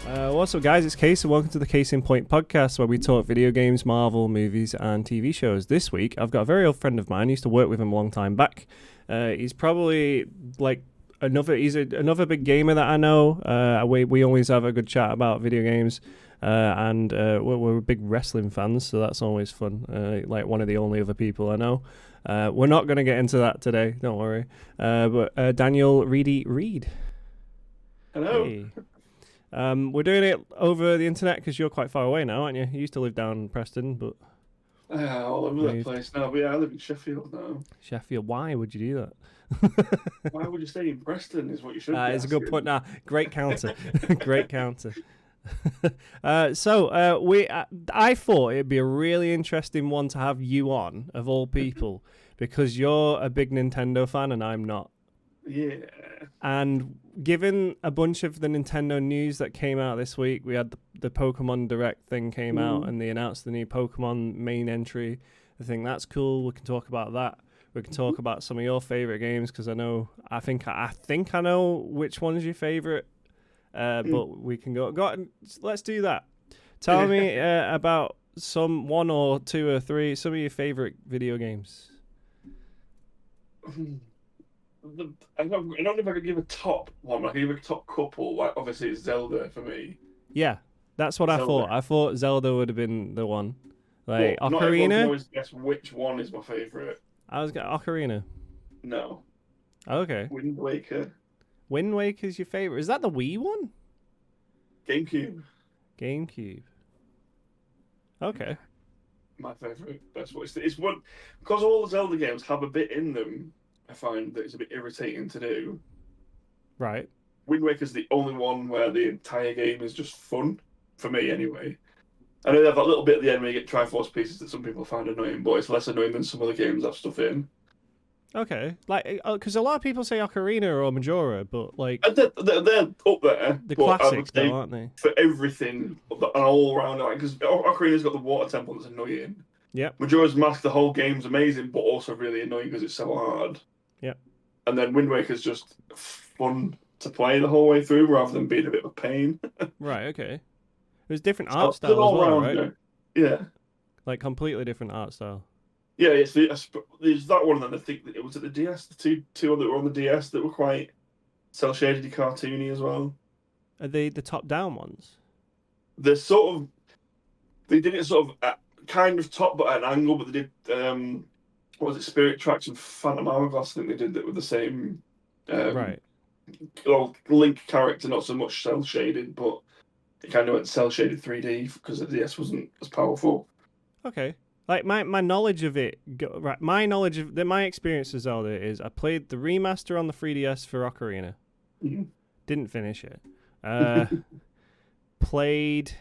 What's up, guys? It's Kase, and welcome to the Case in Point podcast, where we talk video games, Marvel, movies, and TV shows. This week, I've got a very old friend of mine. I used to work with him a long time back. He's probably like another big gamer that I know. We always have a good chat about video games, and we're big wrestling fans, so that's always fun. Like one of the only other people I know. We're not going to get into that today, don't worry. But Daniel Readie. Hello. Hey. We're doing it over the internet because you're quite far away now, aren't you? You used to live down in Preston, but All over that place now. But yeah, I live in Sheffield now. Sheffield. Why would you do that? Why would you stay in Preston? Is what you should. Be It's a good asking. point. Now, great counter, great counter. I thought it'd be a really interesting one to have you on, of all people, because you're a big Nintendo fan and I'm not. Yeah. And given a bunch of the Nintendo news that came out this week, we had the Pokemon Direct thing came out, and they announced the new Pokemon main entry. I think that's cool. We can talk about that. We can talk about some of your favorite games, because I think I know which one's your favorite. But we can go on. Let's do that. Tell me about one or two or three some of your favorite video games. I don't know if I could give a top one. I could give a top couple. Like obviously, it's Zelda for me. Yeah, that's what I thought. I thought Zelda would have been the one. Like But not everyone can Ocarina. always guess which one is my favorite. I was got Ocarina. No. Okay. Wind Waker. Wind Waker's your favorite. Is that the Wii one? GameCube. GameCube. Okay. My favorite. Best one. It's one because all the Zelda games have a bit in them. I find that it's a bit irritating to do. Right. Wind Waker's the only one where the entire game is just fun, for me anyway. I know they have that little bit at the end where you get Triforce pieces that some people find annoying, but it's less annoying than some other games that have stuff in. Okay. Like, because a lot of people say Ocarina or Majora, but like And they're up there. the but I would classics, say though, aren't they? for everything, an all round, like because Ocarina's got the water temple that's annoying. Yep. Majora's Mask, the whole game's amazing, but also really annoying because it's so hard. Yep. And then Wind Waker's just fun to play the whole way through rather than being a bit of a pain. Right. Okay. There's different So art it's style an as well, all-rounder. right? Yeah. Like completely different art style. Yeah, it's there's that one, and then I think that it was at the DS, the two that were on the DS that were quite cel shaded, cartoony as well. Are they the top-down ones? They did it sort of kind of top but at an angle, but they did what was it, Spirit Tracks and Phantom Hourglass. I think they did that with the same Right. Link character, not so much cel shaded, but it kind of went cel shaded 3D because the DS wasn't as powerful. Okay. Like my knowledge of it, my experience with Zelda is I played the remaster on the 3DS for Ocarina. Mhm. Didn't finish it. Played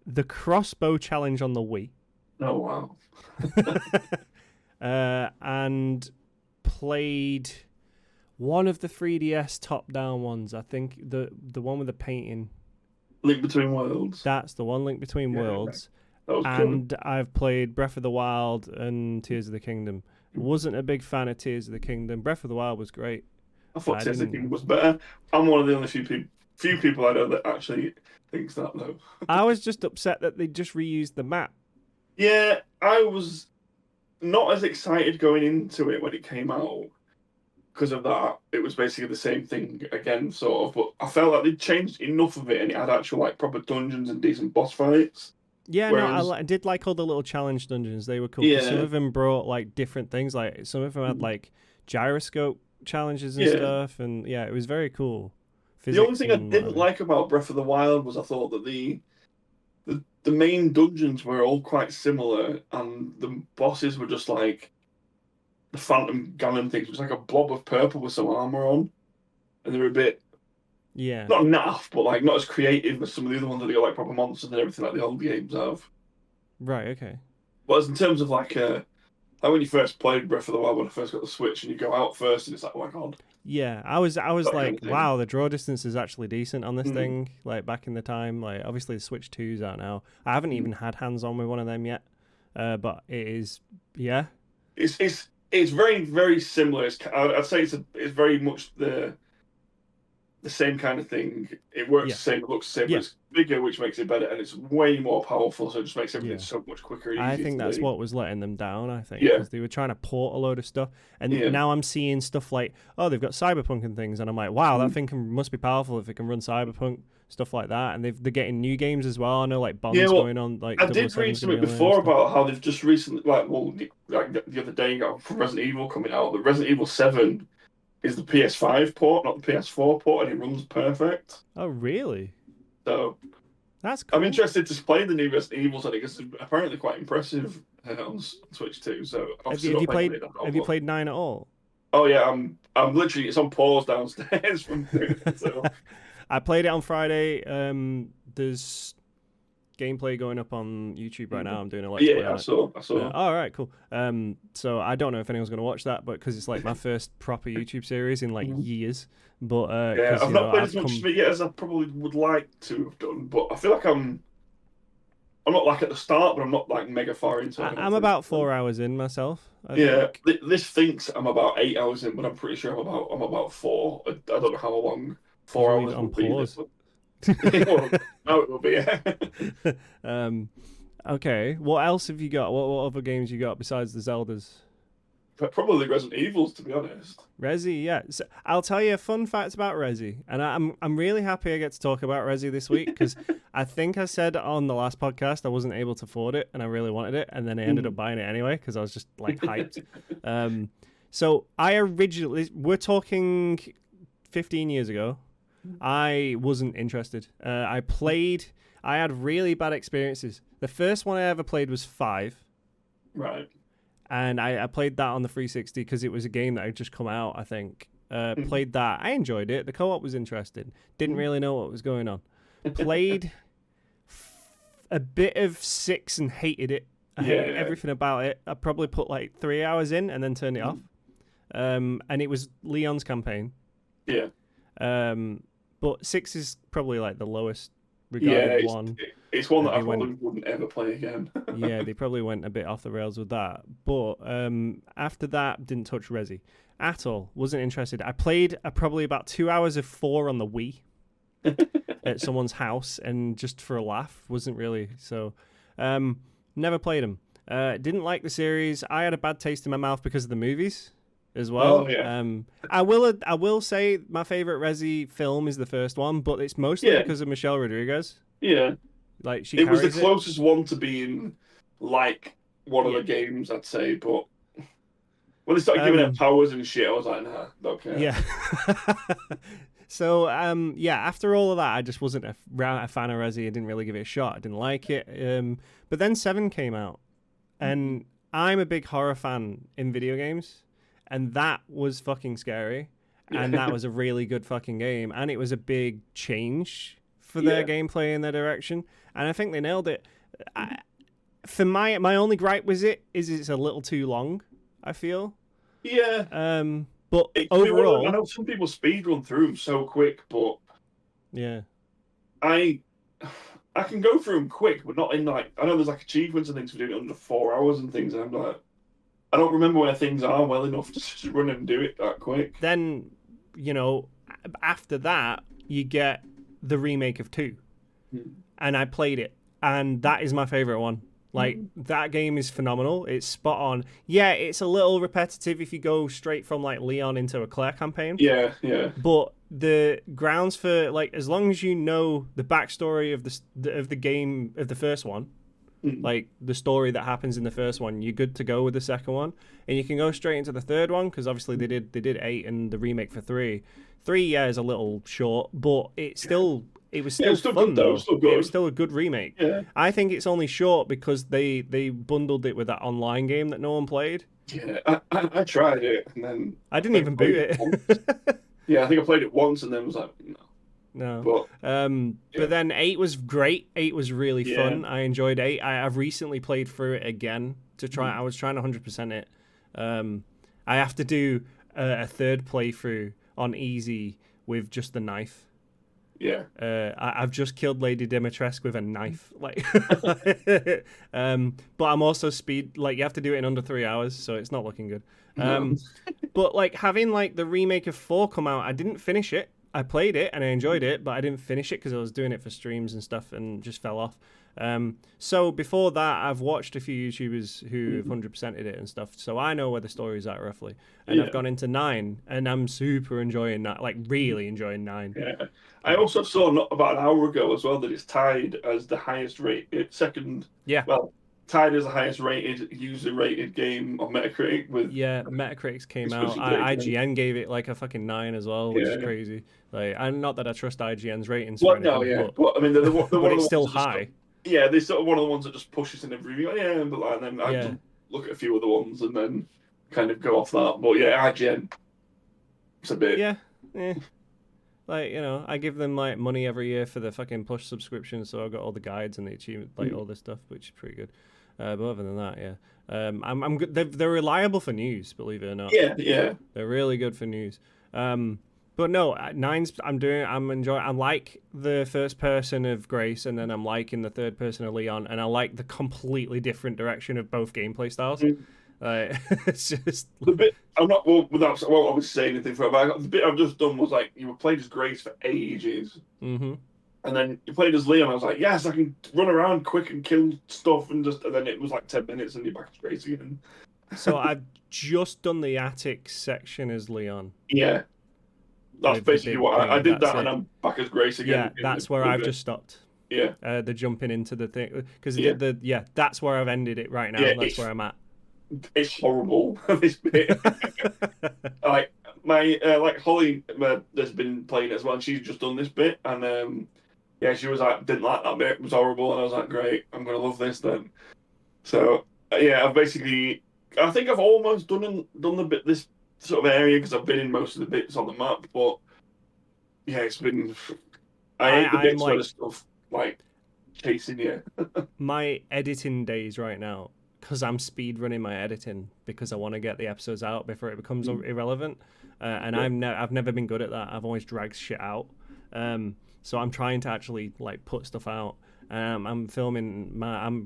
the crossbow challenge on the Wii. Oh wow. And played one of the 3DS top-down ones. I think the one with the painting. Link Between Worlds. That's the one, Link Between Worlds. That was cool. And I've played Breath of the Wild and Tears of the Kingdom. Wasn't a big fan of Tears of the Kingdom. Breath of the Wild was great. I thought I Tears of the didn't- Kingdom was better. I'm one of the only few people I know that actually thinks that though. I was just upset that they just reused the map. Yeah, I was not as excited going into it when it came out because of that. It was basically the same thing again, sort of. But I felt like they'd changed enough of it, and it had actual like proper dungeons and decent boss fights. Yeah, Whereas- no, I did like all the little challenge dungeons. They were cool. 'Cause some Yeah. of them brought like different things. Like some of them had like gyroscope challenges and Yeah. stuff, and yeah, it was very cool. The only Physics thing I and didn't whatever. like about Breath of the Wild was I thought that the main dungeons were all quite similar, and the bosses were just like the Phantom Ganon things, which was like a blob of purple with some armor on, and they were a bit Yeah. not naff, but like not as creative as some of the other ones that they got like proper monsters and everything like the old games have. Right. Okay. But as in terms of like when you first played Breath of the Wild when I first got the Switch and you go out first and it's like, oh my god. Yeah, I was That kind like, of thing. wow, the draw distance is actually decent on this Mhm. thing. Like back in the time, like obviously the Switch 2's out now. I haven't even had hands on with one of them yet, but it is, yeah, It's very very similar. I'd say it's very much the the same kind of thing. It works Yeah. the same, it looks the same, but Yeah. it's bigger, which makes it better, and it's way more powerful, so it just makes everything Yeah. so much quicker and I easier think to that's do. what was letting them down, I think, Yeah. because they were trying to port a load of stuff. And Yeah. now I'm seeing stuff like, oh, they've got Cyberpunk and things. And I'm like, wow, that Mm. thing must be powerful if it can run Cyberpunk, stuff like that. And they're getting new games as well. I know, like, Bond's Yeah, well, going on, like, I did 007's read going to something be on there and before stuff. about how they've just recently, like the other day, got Resident Evil coming out. The Resident Evil 7 is the PS5 port, not the PS4 port, and it runs perfect. Oh, really? So That's cool. I'm interested to play the new Resident Evils on it because it's apparently quite impressive on Switch too. So Have you played 9 at all? Oh yeah, I'm literally, it's on pause downstairs from so. I played it on Friday. There's gameplay going up on YouTube right now. I'm doing a let's play. Yeah, I saw. All right, cool. So I don't know if anyone's going to watch that, but because it's like my first proper YouTube series in like years. But yeah, I've not played as much of it yet as I probably would like to have done. But I feel like I'm not like at the start, but I'm not like mega far into it. I'm about 4 hours in myself. I think. This thinks I'm about 8 hours in, but I'm pretty sure I'm about 4. I don't know how long 4 hours on will be. pause. Well, no, it will be. Okay. What else have you got? What other games you got besides the Zeldas? Probably Resident Evils, to be honest. Resi, yeah. So I'll tell you a fun fact about Resi, and I'm really happy I get to talk about Resi this week because I think I said on the last podcast I wasn't able to afford it and I really wanted it, and then I ended up buying it anyway because I was just like hyped. So we're talking 15 years ago. I wasn't interested. I had really bad experiences. The first one I ever played was 5. Right. And I played that on the 360 because it was a game that had just come out, I think. Played that. I enjoyed it. The co-op was interesting. Didn't really know what was going on. Played a bit of 6 and hated it. I hated everything about it. I probably put like 3 hours in and then turned it off. And it was Leon's campaign. Yeah. But 6 is probably like the lowest regarded one. It's one that I probably wouldn't ever play again. Yeah, they probably went a bit off the rails with that. But after that, didn't touch Resi at all. Wasn't interested. I played probably about 2 hours of 4 on the Wii at someone's house, and just for a laugh. Wasn't really. So never played them. Didn't like the series. I had a bad taste in my mouth because of the movies as well. Oh, yeah. I will say my favorite Resi film is the first one, but it's mostly because of Michelle Rodriguez. Yeah. Like it was the closest one to being like one of the games, I'd say. But when they started giving her powers and shit, I was like, nah, don't care. Yeah. So after all of that, I just wasn't a fan of Resi. I didn't really give it a shot. I didn't like it. But then 7 came out, and I'm a big horror fan in video games, and that was fucking scary, and that was a really good fucking game, and it was a big change for their gameplay in their direction, and I think they nailed it. For my only gripe with it is it's a little too long, I feel. Yeah. But overall, I know some people speedrun through them so quick, but yeah, I can go through them quick, but not in like, I know there's like achievements and things for doing it under 4 hours and things, and I'm like, I don't remember where things are well enough to just run and do it that quick. Then, after that, you get the remake of 2. And I played it, and that is my favorite one. Like, that game is phenomenal. It's spot on. Yeah, it's a little repetitive if you go straight from, like, Leon into a Claire campaign. Yeah. But the grounds for, like, as long as you know the backstory of the game, of the first one, like, the story that happens in the first one, you're good to go with the second one. And you can go straight into the third one, because obviously they did 8 and the remake for 3. 3, is a little short, but it was still fun, though. It was still a good remake. Yeah. I think it's only short because they bundled it with that online game that no one played. Yeah, I tried it, and then I didn't even boot it. Yeah, I think I played it once, and then was like, no. But then 8 was great. 8 was really fun. I enjoyed 8. I've recently played through it again to try. I was trying to 100% it. I have to do a third playthrough on easy with just the knife. Yeah. I've just killed Lady Dimitrescu with a knife. Like, but I'm also you have to do it in under 3 hours, so it's not looking good. But like having like the remake of 4 come out, I didn't finish it. I played it and I enjoyed it, but I didn't finish it because I was doing it for streams and stuff and just fell off. So before that, I've watched a few YouTubers who have 100%ed it and stuff, so I know where the story's at roughly. And I've gone into 9, and I'm super enjoying that, like really enjoying 9. Yeah. I also saw not about an hour ago as well that it's tied as the highest rated second. Yeah. Well, tied as the highest rated user rated game on Metacritic with. Yeah, Metacritic came out. IGN gave it like a fucking 9 as well, which is crazy. Like, and not that I trust IGN's ratings. Well, no, yeah, but I mean, they're but it's still high. Yeah, they're sort of one of the ones that just pushes in every review. Yeah, but like, and then I just look at a few other ones and then kind of go off that. But yeah, IGN, it's a bit. Yeah. Like, you know, I give them like money every year for the fucking Plus subscription, so I've got all the guides and the achievement, like all this stuff, which is pretty good. But other than that, yeah, I'm good. They're reliable for news, believe it or not. Yeah. They're really good for news. But no, 9's I'm enjoying. I'm like the first person of Grace, and then I'm liking the third person of Leon, and I like the completely different direction of both gameplay styles. It's just the bit I'm not without obviously saying anything for it, but the bit I've just done was like you played as Grace for ages, and then you played as Leon. I was like, yes, I can run around quick and kill stuff, and then it was like 10 minutes, and you're back as Grace again. So I've just done the attic section as Leon. Yeah. That's basically what I did that, and I'm back as Grace again. Yeah, that's where I've just stopped. Yeah. The jumping into the thing, because that's where I've ended it right now. Yeah, that's where I'm at. It's horrible, this bit. Like my Holly has been playing it as well, and she's just done this bit, and she was like, didn't like that bit, it was horrible, and I was like, great, I'm gonna love this then. So I've basically, I think I've almost done the bit this sort of area because I've been in most of the bits on the map, but yeah, it's been. I hate the bits sort of stuff like chasing you. My editing days right now, because I'm speed running my editing because I want to get the episodes out before it becomes irrelevant, and I've never been good at that. I've always dragged shit out, so I'm trying to actually like put stuff out. I'm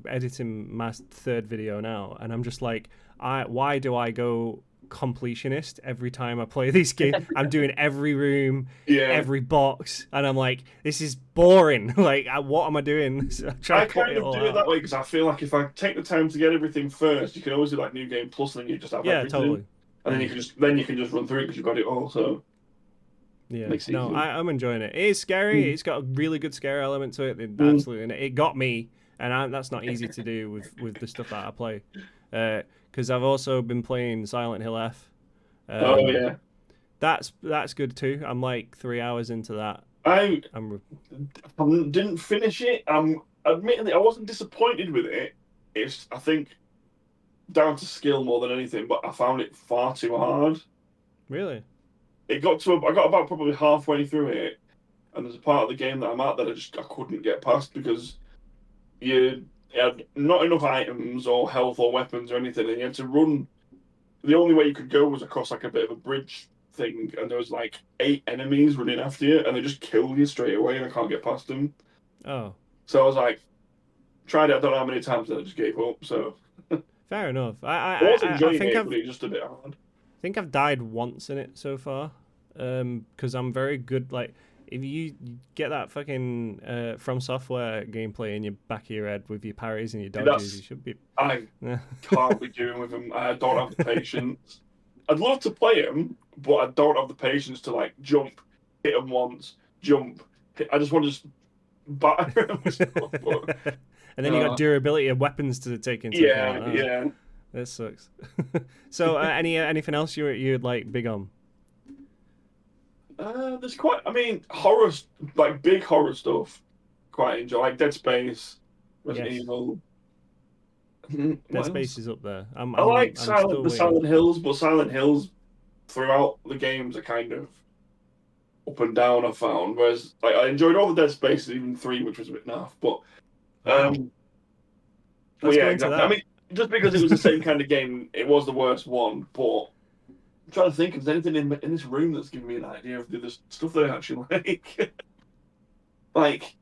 editing my third video now, and I'm just like, why do I go completionist every time I play these games? I'm doing every room, every box, and I'm like, this is boring. Like, what am I doing? So I kind of do it that way because I feel like if I take the time to get everything first, you can always do like New Game Plus, and then you just have everything. Totally. And then you can just run through it because you've got it all. So I'm enjoying it. It is scary. It's got a really good scare element to it. Absolutely, and it got me, and that's not easy to do with the stuff that I play. Because I've also been playing Silent Hill F. That's good too. I'm like 3 hours into that. I didn't finish it. Admittedly, I wasn't disappointed with it. It's, I think, down to skill more than anything, but I found it far too hard. Really? I got about probably halfway through it, and there's a part of the game that I'm at that I couldn't get past because you had not enough items or health or weapons or anything, and you had to run. The only way you could go was across like a bit of a bridge thing, and there was like 8 enemies running after you, and they just kill you straight away, and I can't get past them. Oh. So I was like, tried it I don't know how many times, and I just gave up. So. Fair enough. I was enjoying it, but it's just a bit hard. I think I've died once in it so far, because I'm very good. Like, if you get that fucking From Software gameplay in your back of your head with your parries and your dodges, you should be. I can't be doing with them. I don't have the patience. I'd love to play them, but I don't have the patience to like jump, hit them once, jump. I just want to just batter them. And then you got durability of weapons to take into account. Yeah. That sucks. So, anything else you'd like big on? There's quite. I mean, horror, like big horror stuff. Quite enjoy, like Dead Space, Resident Evil. Dead Space is up there. I like Silent Hills, but Silent Hills throughout the games are kind of up and down. I found, whereas like I enjoyed all the Dead Spaces, even 3, which was a bit naff. But exactly. I mean, just because it was the same kind of game, it was the worst one. But I'm trying to think if there's anything in this room that's giving me an idea of the stuff that I actually like. Like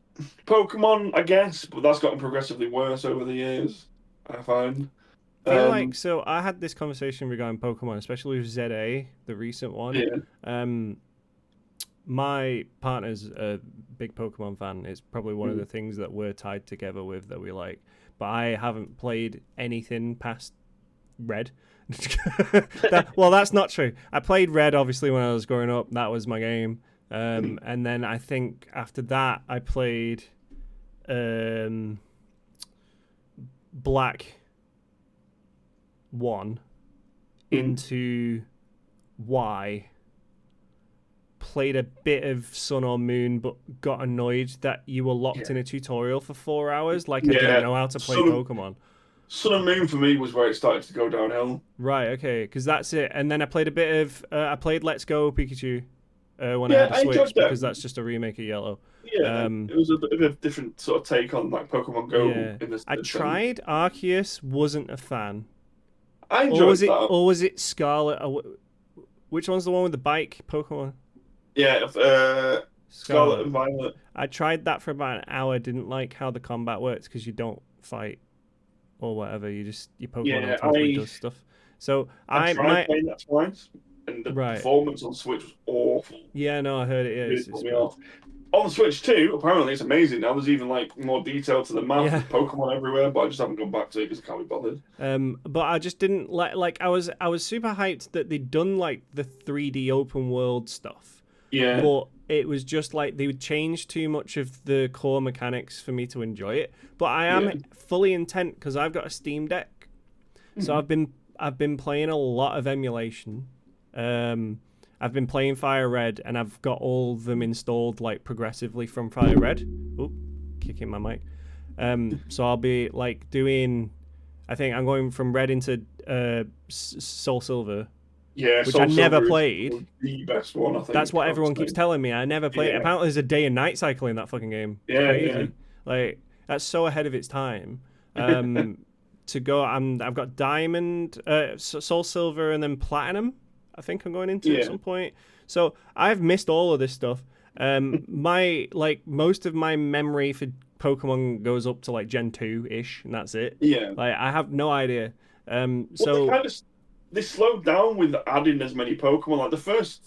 Pokemon, I guess, but that's gotten progressively worse over the years, I find. So I had this conversation regarding Pokemon, especially with ZA, the recent one. Yeah. my partner's a big Pokemon fan. It's probably one of the things that we're tied together with that we like. But I haven't played anything past Red. Well, that's not true. I played Red obviously when I was growing up. That was my game. And then I think after that I played Black 1 into Y. Played a bit of Sun or Moon, but got annoyed that you were locked in a tutorial for 4 hours. Like I didn't know how to play Pokemon. Sun and Moon for me was where it started to go downhill. Right, okay, because that's it. And then I played a bit of I played Let's Go Pikachu when I had a Switch because that's just a remake of Yellow. Yeah, it was a bit of a different sort of take on like Pokemon Go. Yeah. In this, I tried Arceus, wasn't a fan. I enjoyed that. Or was it Scarlet? Which one's the one with the bike Pokemon? Yeah, Scarlet and Violet. I tried that for about an hour. Didn't like how the combat works because you don't fight or whatever. You Pokemon automatically does stuff. So I tried playing that twice, and the performance on Switch was awful. Yeah, no, I heard it is. It off. On the Switch too, apparently it's amazing. Now there's even like more detail to the map, with Pokemon everywhere, but I just haven't gone back to it because I can't be bothered. But I just didn't like. I was super hyped that they'd done like the 3D open world stuff. Yeah. But it was just like they would change too much of the core mechanics for me to enjoy it. But I am fully intent because I've got a Steam Deck, so I've been playing a lot of emulation. I've been playing Fire Red, and I've got all of them installed like progressively from Fire Red. Oh, kicking my mic. So I'll be like doing. I think I'm going from Red into Soul Silver. Yeah, which I never played. The best one, I think. That's what everyone keeps telling me. I never played it. Apparently, there's a day and night cycle in that fucking game. Yeah, crazy. Like that's so ahead of its time. To go, I've got Diamond, Soul Silver, and then Platinum. I think I'm going into at some point. So I've missed all of this stuff. Most of my memory for Pokemon goes up to like Gen 2-ish, and that's it. Yeah. Like I have no idea. They slowed down with adding as many Pokemon. Like the first,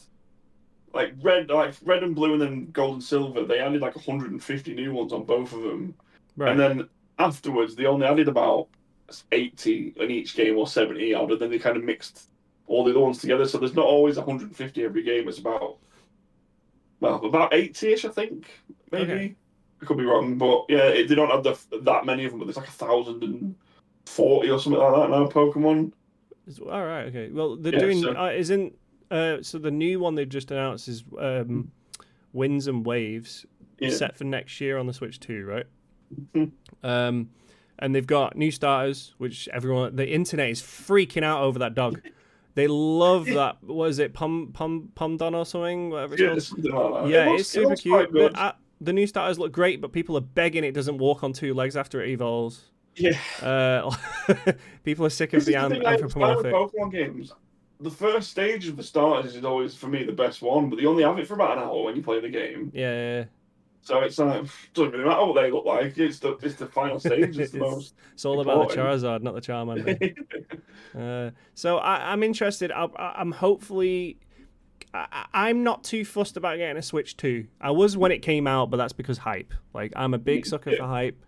like Red and Blue, and then Gold and Silver. They added like 150 new ones on both of them, right. And then afterwards they only added about 80 in each game or 70 odd, and then they kind of mixed all the other ones together. So there's not always 150 every game. It's about 80ish, I think. Maybe I could be wrong, but yeah, they don't have that many of them. But there's like 1,040 or something like that now. Pokemon. All right. Okay. Well, they're doing. So the new one they've just announced is Winds and Waves, set for next year on the Switch 2, right? Mm-hmm. And they've got new starters, which the internet is freaking out over that dog. They love that. What is it, Pomdon or something? Whatever it's called. Something like that. Yeah, it's super cute. The new starters look great, but people are begging it doesn't walk on two legs after it evolves. Yeah. People are sick of the anthropomorphic. Pokemon games. The first stage of the starters is always, for me, the best one, but they only have it for about an hour when you play the game. Yeah. So it's like, doesn't really matter what they look like. It's the final stage. It's the most. It's all about the Charizard, not the Charmander. So I'm interested. I'm hopefully. I'm not too fussed about getting a Switch 2. I was when it came out, but that's because hype. Like I'm a big sucker for hype.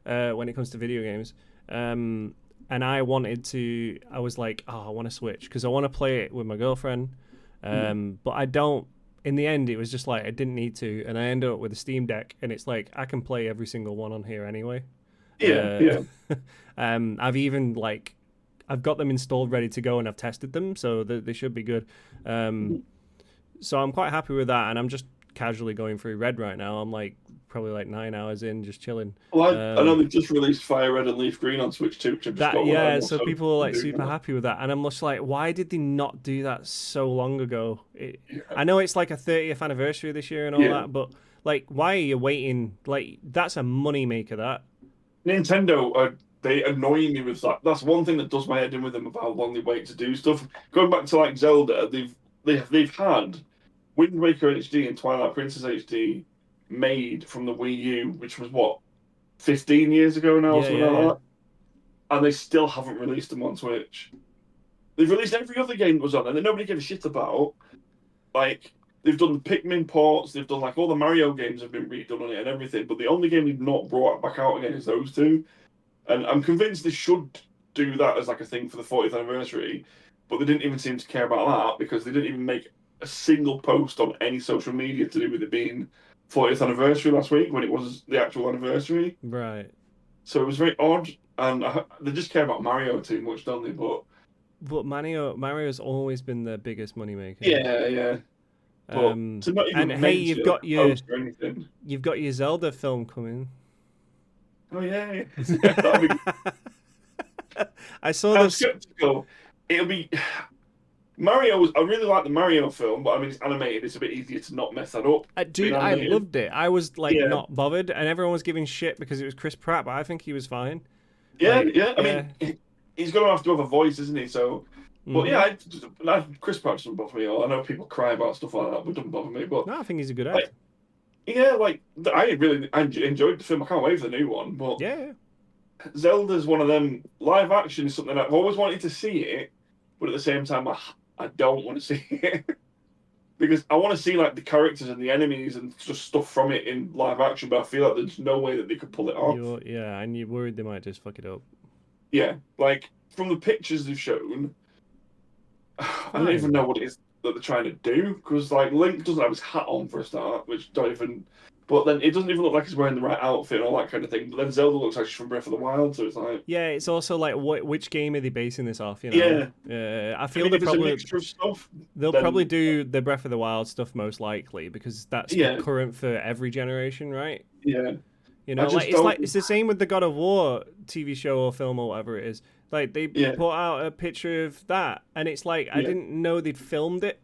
When it comes to video games, and I was like, I want to Switch because I want to play it with my girlfriend, but I don't. In the end, it was just like I didn't need to, and I ended up with a Steam Deck, and it's like I can play every single one on here anyway. I've even I've got them installed, ready to go, and I've tested them, so they should be good. So I'm quite happy with that, and I'm just casually going through Red right now. I'm probably 9 hours in, just chilling. Well, I know they've just released Fire Red and Leaf Green on Switch 2. So people are super happy with that, and I'm just like, why did they not do that so long ago? I know it's like a 30th anniversary this year and all that, but why are you waiting? That's a money maker. That Nintendo, they annoy me with that. That's one thing that does my head in with them about how long they wait to do stuff. Going back to Zelda, they've had Wind Waker HD and Twilight Princess HD made from the Wii U, which was 15 years ago now, or something like that. And they still haven't released them on Switch. They've released every other game that was on, and that nobody gave a shit about. they've done the Pikmin ports, they've done like all the Mario games have been redone on it and everything, but the only game they've not brought back out again is those two. And I'm convinced they should do that as like a thing for the 40th anniversary, but they didn't even seem to care about that because they didn't even make a single post on any social media to do with it being 40th anniversary last week when it was the actual anniversary. Right. So it was very odd, and they just care about Mario too much, don't they? But Mario's always been the biggest moneymaker. Yeah. But to not even and hey, you've got your Zelda film coming. Oh yeah. I saw I'm this. skeptical. It'll be Mario. I really like the Mario film, but I mean it's animated. It's a bit easier to not mess that up. Dude, I loved it. I was like not bothered, and everyone was giving shit because it was Chris Pratt, but I think he was fine. Yeah. I mean, he's gonna have to have a voice, isn't he? So. But Chris Pratt doesn't bother me. I know people cry about stuff like that, but it doesn't bother me. But no, I think he's a good actor. I enjoyed the film. I can't wait for the new one. But yeah. Zelda's one of them. Live action is something I've always wanted to see it, but at the same time, I don't want to see it because I want to see like the characters and the enemies and just stuff from it in live action. But I feel like there's no way that they could pull it off. And you're worried they might just fuck it up. Yeah, like from the pictures they've shown. I don't even know what it is that they're trying to do because, like, Link doesn't have his hat on for a start, which don't even. But then it doesn't even look like he's wearing the right outfit and all that kind of thing. But then Zelda looks like she's from Breath of the Wild, so it's like. Yeah, it's also like which game are they basing this off? You know. Yeah. I feel they'll probably. A mixture of stuff, they'll probably do the Breath of the Wild stuff most likely because that's current for every generation, right? Yeah. You know, it's the same with the God of War TV show or film or whatever it is. Like they put out a picture of that, and it's like I didn't know they'd filmed it,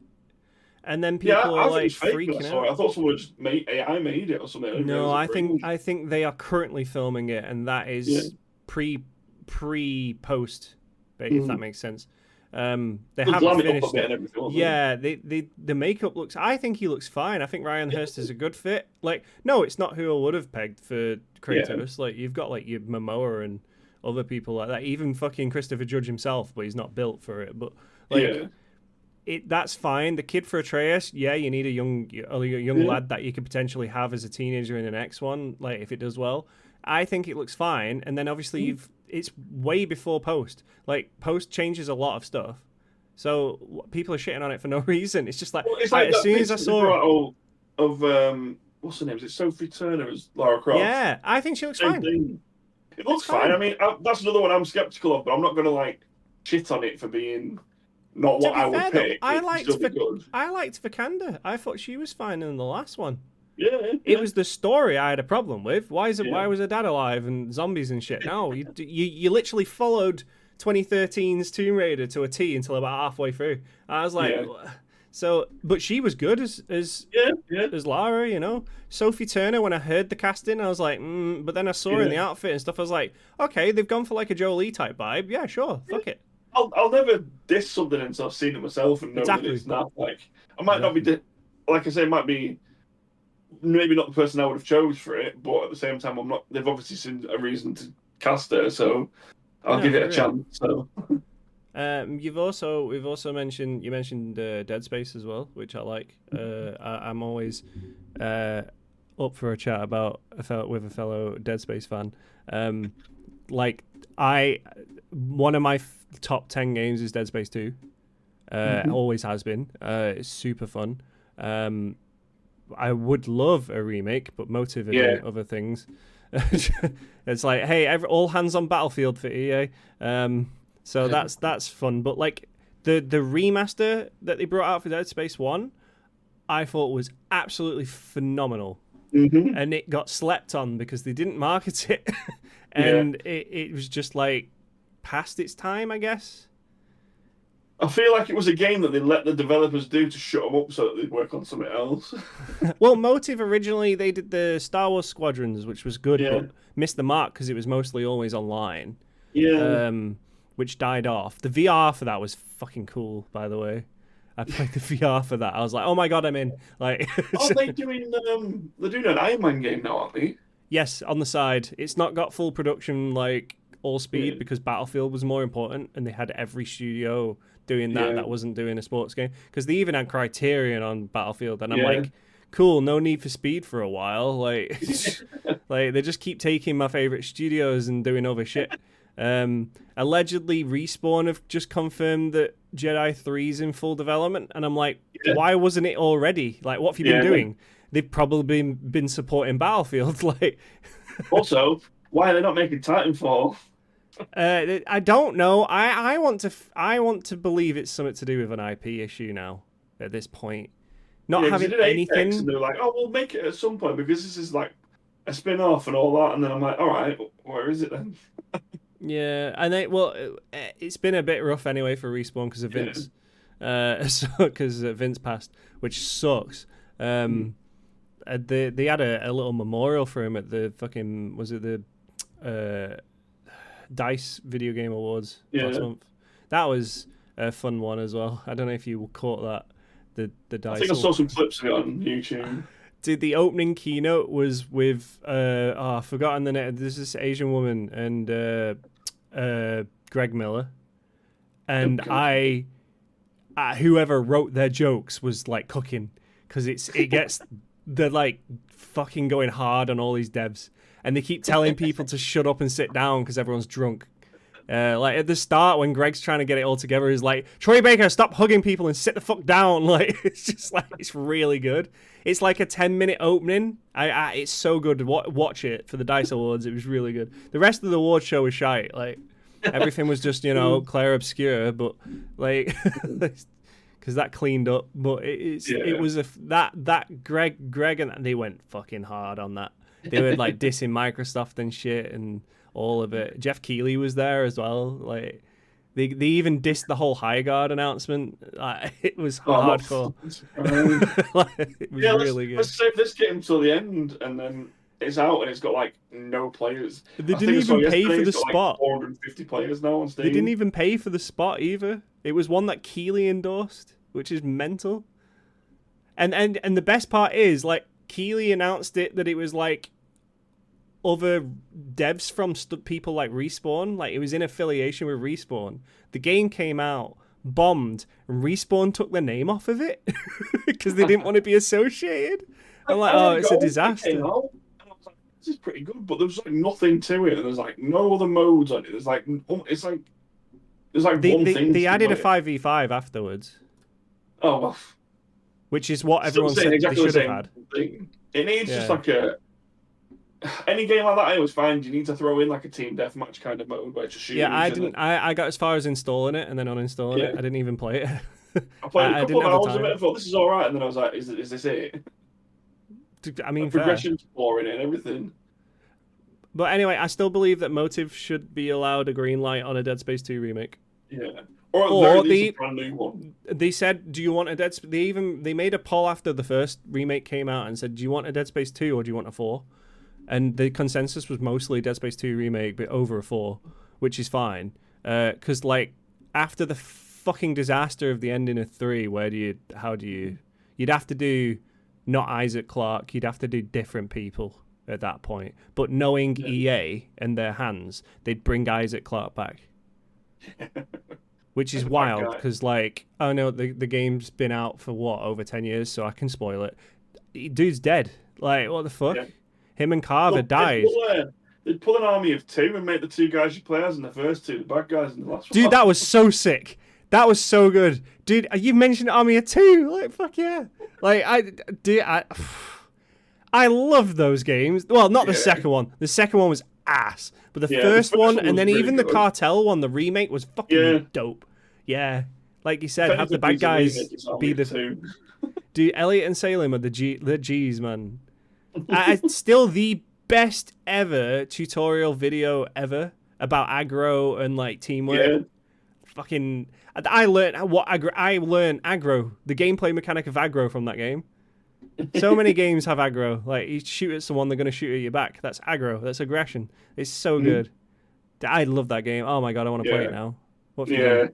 and then people are like freaking out. I thought someone just made AI made it or something. No, I think they are currently filming it, and that is pre-post, if that makes sense. They haven't finished it. Yeah, the makeup looks. I think he looks fine. I think Ryan Hurst is a good fit. Like, no, it's not who I would have pegged for Kratos. Like, you've got like your Momoa and other people like that. Even fucking Christopher Judge himself, but he's not built for it. But like, that's fine. The kid for Atreus, you need a young lad that you could potentially have as a teenager in the next one. Like, if it does well, I think it looks fine. And then obviously it's way before post. Like, post changes a lot of stuff, so people are shitting on it for no reason. It's just like, as soon as I saw what's her name? Is it Sophie Turner as Lara Croft? Yeah, I think she looks fine. It looks fine. I mean, that's another one I'm skeptical of, but I'm not going to like shit on it for being not what I would pick. I liked Vikander. I thought she was fine in the last one. Yeah. It was the story I had a problem with. Why was her dad alive and zombies and shit? No, you literally followed 2013's Tomb Raider to a T until about halfway through. I was like, so, but she was good as Lara, you know. Sophie Turner, when I heard the casting, I was like, but then I saw her in the outfit and stuff. I was like, okay, they've gone for like a Jolie type vibe. Yeah, sure, fuck it. I'll never diss something until I've seen it myself and know that it's not like I might not be like I say, it might be maybe not the person I would have chose for it, but at the same time, I'm not. They've obviously seen a reason to cast her, so I'll give it a chance. So. We've also mentioned Dead Space as well, which I like. I'm always up for a chat about with a fellow Dead Space fan. One of my top 10 games is Dead Space 2. Always has been. It's super fun. I would love a remake, but Motive are doing other things. It's like, hey, all hands on Battlefield for EA. So that's fun. But like the remaster that they brought out for Dead Space 1, I thought was absolutely phenomenal. And it got slept on because they didn't market it. And it was just like past its time, I guess. I feel like it was a game that they let the developers do to shut them up so that they'd work on something else. Well, Motive originally, they did the Star Wars Squadrons, which was good, but missed the mark because it was mostly always online. Which died off. The VR for that was fucking cool, by the way. I played the VR for that. I was like, oh my god, I'm in. Like, they're doing an Iron Man game now, aren't they? Yes, on the side. It's not got full production like all speed because Battlefield was more important, and they had every studio doing that wasn't doing a sports game. Because they even had Criterion on Battlefield, and I'm like, cool, no need for speed for a while. Like, like they just keep taking my favorite studios and doing other shit. Allegedly, Respawn have just confirmed that Jedi 3's in full development, and I'm like, why wasn't it already? Like, what have you been doing? They've probably been supporting Battlefield. Like, also, why are they not making Titanfall? I don't know. I want to believe it's something to do with an IP issue now. At this point, not having anything. And they're like, oh, we'll make it at some point because this is like a spin-off and all that. And then I'm like, all right, where is it then? Yeah, and it's been a bit rough anyway for Respawn because of Vince, because Vince passed, which sucks. They had a little memorial for him at the fucking the DICE Video Game Awards last month. That was a fun one as well. I don't know if you caught that. The DICE. I think I saw some clips of it on YouTube. Dude, the opening keynote was with I've forgotten the name. This is Asian woman and Greg Miller, and whoever wrote their jokes was like cooking because it gets they're like fucking going hard on all these devs, and they keep telling people to shut up and sit down because everyone's drunk. Like at the start when Greg's trying to get it all together, he's like, Troy Baker, stop hugging people and sit the fuck down. Like it's just like it's really good. It's like a 10-minute opening. It's so good. Watch it for the DICE Awards. It was really good. The rest of the award show was shite. Like everything was just clair obscure, but like because that cleaned up. But it was that Greg and they went fucking hard on that. They were like dissing Microsoft and shit and all of it. Jeff Keighley was there as well. Like they even dissed the whole High Guard announcement. It was hardcore. It was really good. Let's save this game till the end, and then it's out, and it's got like no players. They didn't even pay for the spot. Like 450 players now on Steam. They didn't even pay for the spot either. It was one that Keighley endorsed, which is mental. And the best part is like Keighley announced that it was like other devs from people like Respawn, like it was in affiliation with Respawn. The game came out, bombed, and Respawn took the name off of it because they didn't want to be associated. I'm like, oh, it's a disaster. And I was like, this is pretty good, but there's like nothing to it. There's like no other modes on it. There's like one thing. They added a 5v5 afterwards. Oh, well, which is what everyone said exactly they should have had. Thing. It needs just like any game like that. I always find you need to throw in like a team deathmatch kind of mode where it's just shooting. Yeah, I didn't. I got as far as installing it and then uninstalling it. I didn't even play it. I played a couple of hours of it and thought this is all right, and then I was like, "Is this it?" I mean, progression exploring it and everything. But anyway, I still believe that Motive should be allowed a green light on a Dead Space 2 remake. Yeah. Or a brand new one. They said, "Do you want a Dead Space?" They made a poll after the first remake came out and said, "Do you want a Dead Space 2 or do you want a 4?" And the consensus was mostly Dead Space 2 remake, but over a 4, which is fine. Because like after the fucking disaster of the ending of 3, you'd have to do not Isaac Clarke, you'd have to do different people at that point. But knowing EA and their hands, they'd bring Isaac Clarke back. Which is wild, because like, oh no, the game's been out for over 10 years, so I can spoil it. Dude's dead. Like, what the fuck? Yeah. Him and Carver died. They'd pull an army of 2 and make the 2 guys you play as in the first 2, the bad guys in the last one. Dude, that was so sick. That was so good. Dude, you mentioned army of 2. Like, fuck yeah. Like, I love those games. Well, not the second one. The second one was ass. But the first one, and then even the Cartel one, the remake was fucking dope. Yeah. Like you said, have the bad guys be the... Dude, Elliot and Salem are the G's, man. Still the best ever tutorial video ever about aggro and like teamwork. Yeah. Fucking... I learned aggro, the gameplay mechanic of aggro from that game. So many games have aggro. Like, you shoot at someone, they're going to shoot at your back. That's aggro. That's aggression. It's so good. I love that game. Oh my god, I want to play it now. What have you done?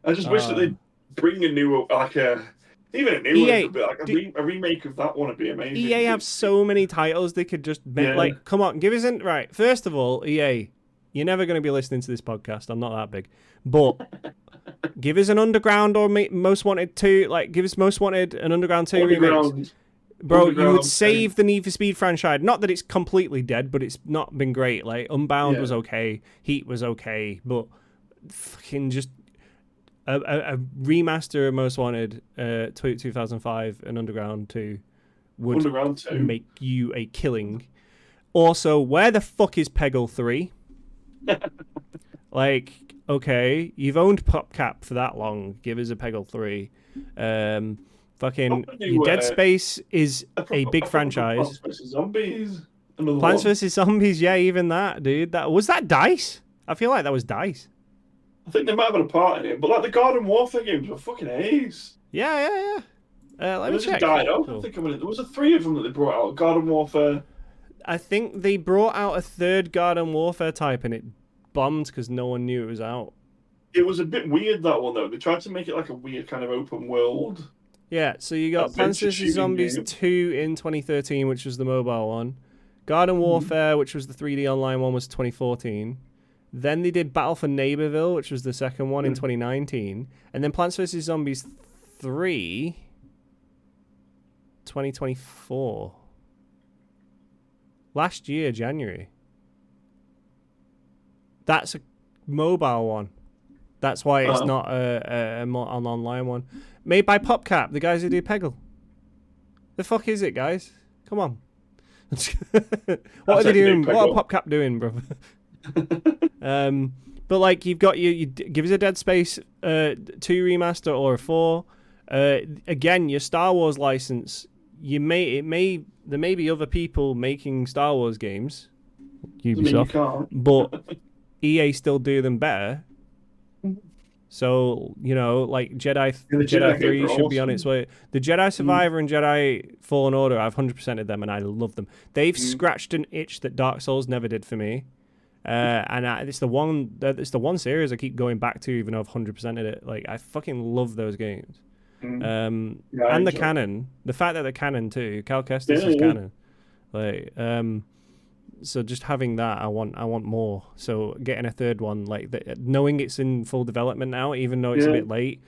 I just wish that they'd bring a new, like a remake of that one would be amazing. EA have so many titles they could just make. Like, come on, give us right. First of all, EA, You're never going to be listening to this podcast. I'm not that big. But give us an Underground or Most Wanted 2. Like, give us Most Wanted and Underground 2 remakes. Bro, you would save the Need for Speed franchise. Not that it's completely dead, but it's not been great. Like, Unbound was okay. Heat was okay. But fucking just a remaster of Most Wanted 2005 and Underground 2 would make you a killing. Also, where the fuck is Peggle 3? Like, okay, you've owned PopCap for that long. Give us a Peggle 3. Fucking Dead Space is a big franchise. Plants vs. Zombies. Plants vs. Zombies, yeah, even that, dude. Was that DICE? I feel like that was DICE. I think they might have had a part in it, but like the Garden Warfare games were fucking ace. Yeah. Let me check. Died off. Cool. I think there was 3 of them that they brought out. Garden Warfare. I think they brought out a 3rd Garden Warfare type, and it bombed because no one knew it was out. It was a bit weird, that one, though. They tried to make it like a weird kind of open world. Yeah, so you got Plants vs. Zombies 2 in 2013, which was the mobile one. Garden Warfare, which was the 3D online one, was 2014. Then they did Battle for Neighborville, which was the second one in 2019. And then Plants vs. Zombies 3, 2024. Last year, January. That's a mobile one. That's why it's not an online one. Made by PopCap, the guys who do Peggle. The fuck is it, guys? Come on. What are they doing? What are PopCap doing, bro? But like you've got you give us a Dead Space 2 remaster or a 4. Again, your Star Wars license. There may be other people making Star Wars games, Ubisoft, but EA still do them better. So, like Jedi 3 should be on its way. The Jedi Survivor and Jedi Fallen Order, I've 100%ed them and I love them. They've scratched an itch that Dark Souls never did for me. And it's the one series I keep going back to, even though I've 100%ed it. Like, I fucking love those games. And the canon, the fact that they're canon too, Cal Kestis is canon. Like, so just having that, I want more. So getting a 3rd one, like knowing it's in full development now, even though it's a bit late,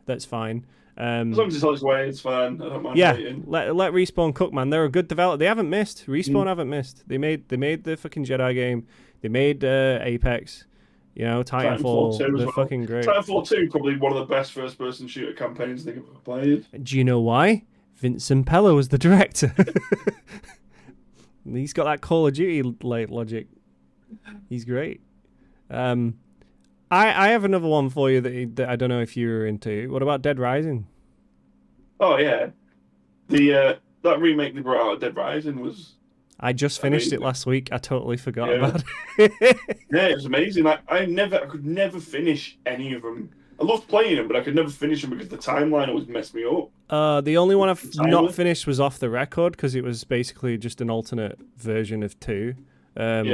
that's fine. As long as it's on its way, it's fine. I don't mind waiting. Let Respawn cook, man. They're a good developer. They haven't missed. Respawn haven't missed. They made the fucking Jedi game. They made Apex. Titanfall. They're fucking great. Titanfall 2, probably one of the best first-person shooter campaigns they've ever played. Do you know why? Vincent Pello was the director. He's got that Call of Duty logic. He's great. I have another one for you that I don't know if you were into. What about Dead Rising? Oh yeah, that remake they brought out of Dead Rising was. I just finished it last week. I totally forgot about it. Yeah, it was amazing. I could never finish any of them. I loved playing them, but I could never finish them because the timeline always messed me up. The only one I've not finished was Off the Record because it was basically just an alternate version of 2,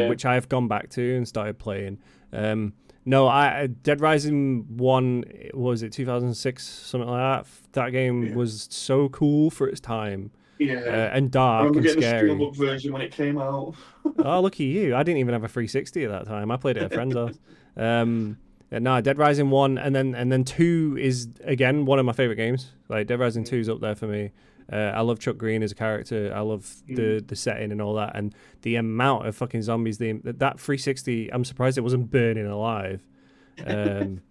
which I've gone back to and started playing. Dead Rising 1, was it 2006, something like that? That game was so cool for its time. Yeah. And dark and scary. I remember getting the Steelbook version when it came out. Oh, look at you. I didn't even have a 360 at that time. I played it at a friend's house. Dead Rising 1 and then 2 is, again, one of my favourite games. Like, Dead Rising 2 is up there for me. I love Chuck Green as a character. I love the setting and all that. And the amount of fucking zombies. That 360, I'm surprised it wasn't burning alive. And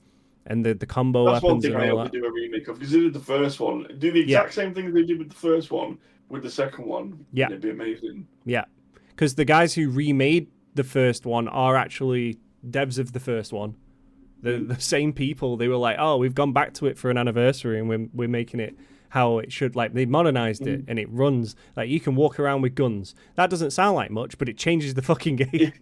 the combo That's weapons and all that. That's one thing I hope they do a remake of. Because they did the first one. Do the exact same thing they did with the first one, with the second one. Yeah. It'd be amazing. Yeah. Because the guys who remade the first one are actually devs of the first one. The same people. They were like, oh, we've gone back to it for an anniversary and we're making it how it should. Like, they modernized it and it runs. Like, you can walk around with guns. That doesn't sound like much, but it changes the fucking game.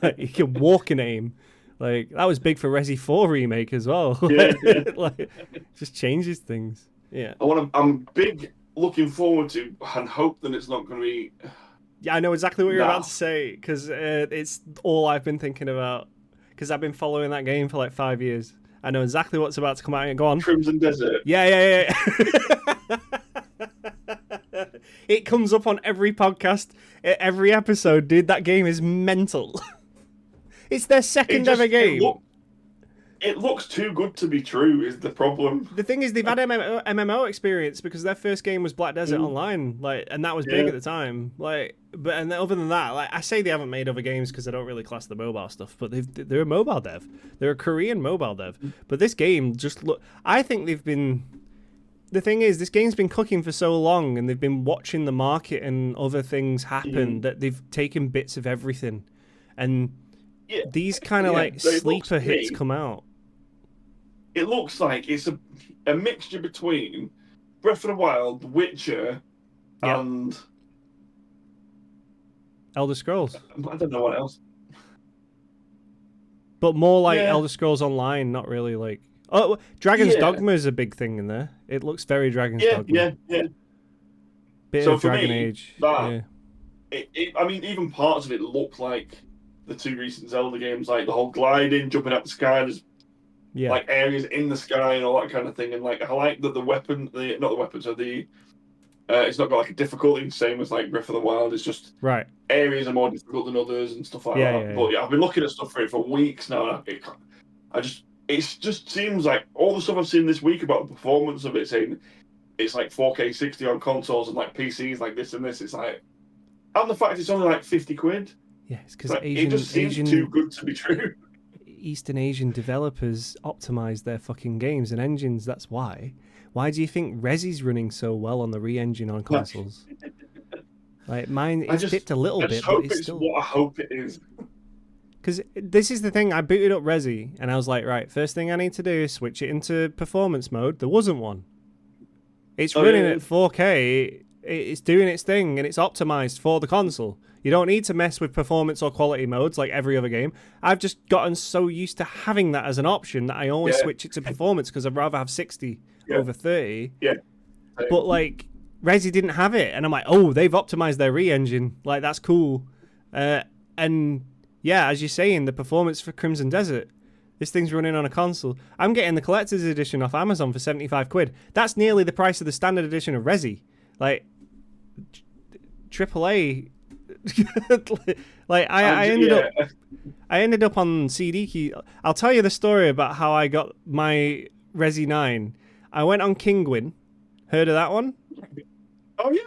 Like, you can walk and aim. Like, that was big for Resi 4 remake as well. Like, just changes things. Yeah. I'm big looking forward to and hope that it's not going to be. Yeah, I know exactly what you're about to say because it's all I've been thinking about. Because I've been following that game for like 5 years. I know exactly what's about to come out. Go on. Crimson Desert. Yeah. It comes up on every podcast, every episode, dude. That game is mental. It's their second ever game. It looks too good to be true. Is the problem? The thing is, they've had MMO experience because their first game was Black Desert Online, and that was big at the time. And other than that, I say they haven't made other games because I don't really class the mobile stuff. But they're a mobile dev. They're a Korean mobile dev. But this game I think they've been. The thing is, this game's been cooking for so long, and they've been watching the market and other things happen that they've taken bits of everything, and these kind of sleeper hits come out. It looks like it's a mixture between Breath of the Wild, The Witcher, and Elder Scrolls. I don't know what else. But more like Elder Scrolls Online, not really like. Oh, Dragon's Dogma is a big thing in there. It looks very Dragon's Dogma. Yeah. Bit of Dragon Age. I mean, even parts of it look like the two recent Zelda games, like the whole gliding, jumping up the sky, there's like areas in the sky and all that kind of thing. And like I like that it's not got like a difficulty, same as like Breath of the Wild. It's just areas are more difficult than others and stuff like that. But I've been looking at stuff for it for weeks now. It just seems like all the stuff I've seen this week about the performance of it, saying it's like 4K 60 on consoles and like PCs, like this and this. It's like, and the fact it's only like 50 quid. Yeah, it's because it just seems too good to be true. Eastern Asian developers optimize their fucking games and engines. That's why. Why do you think Residie's running so well on the re-engine on consoles? Like mine, it's dipped a little bit, but it's still. What I hope it is. Because this is the thing, I booted up Resi, and I was like, right, first thing I need to do is switch it into performance mode. There wasn't one. It's running at 4K, it's doing its thing, and it's optimized for the console. You don't need to mess with performance or quality modes like every other game. I've just gotten so used to having that as an option that I always switch it to performance because I'd rather have 60 over 30. Yeah. But like, Resi didn't have it, and I'm like, oh, they've optimized their re-engine. Like, that's cool. And yeah, as you're saying, the performance for Crimson Desert, this thing's running on a console. I'm getting the collector's edition off Amazon for 75 quid. That's nearly the price of the standard edition of Resi. Like, AAA. Like, I ended up on CD key. I'll tell you the story about how I got my Resi 9. I went on Kinguin. Heard of that one? Oh, yeah.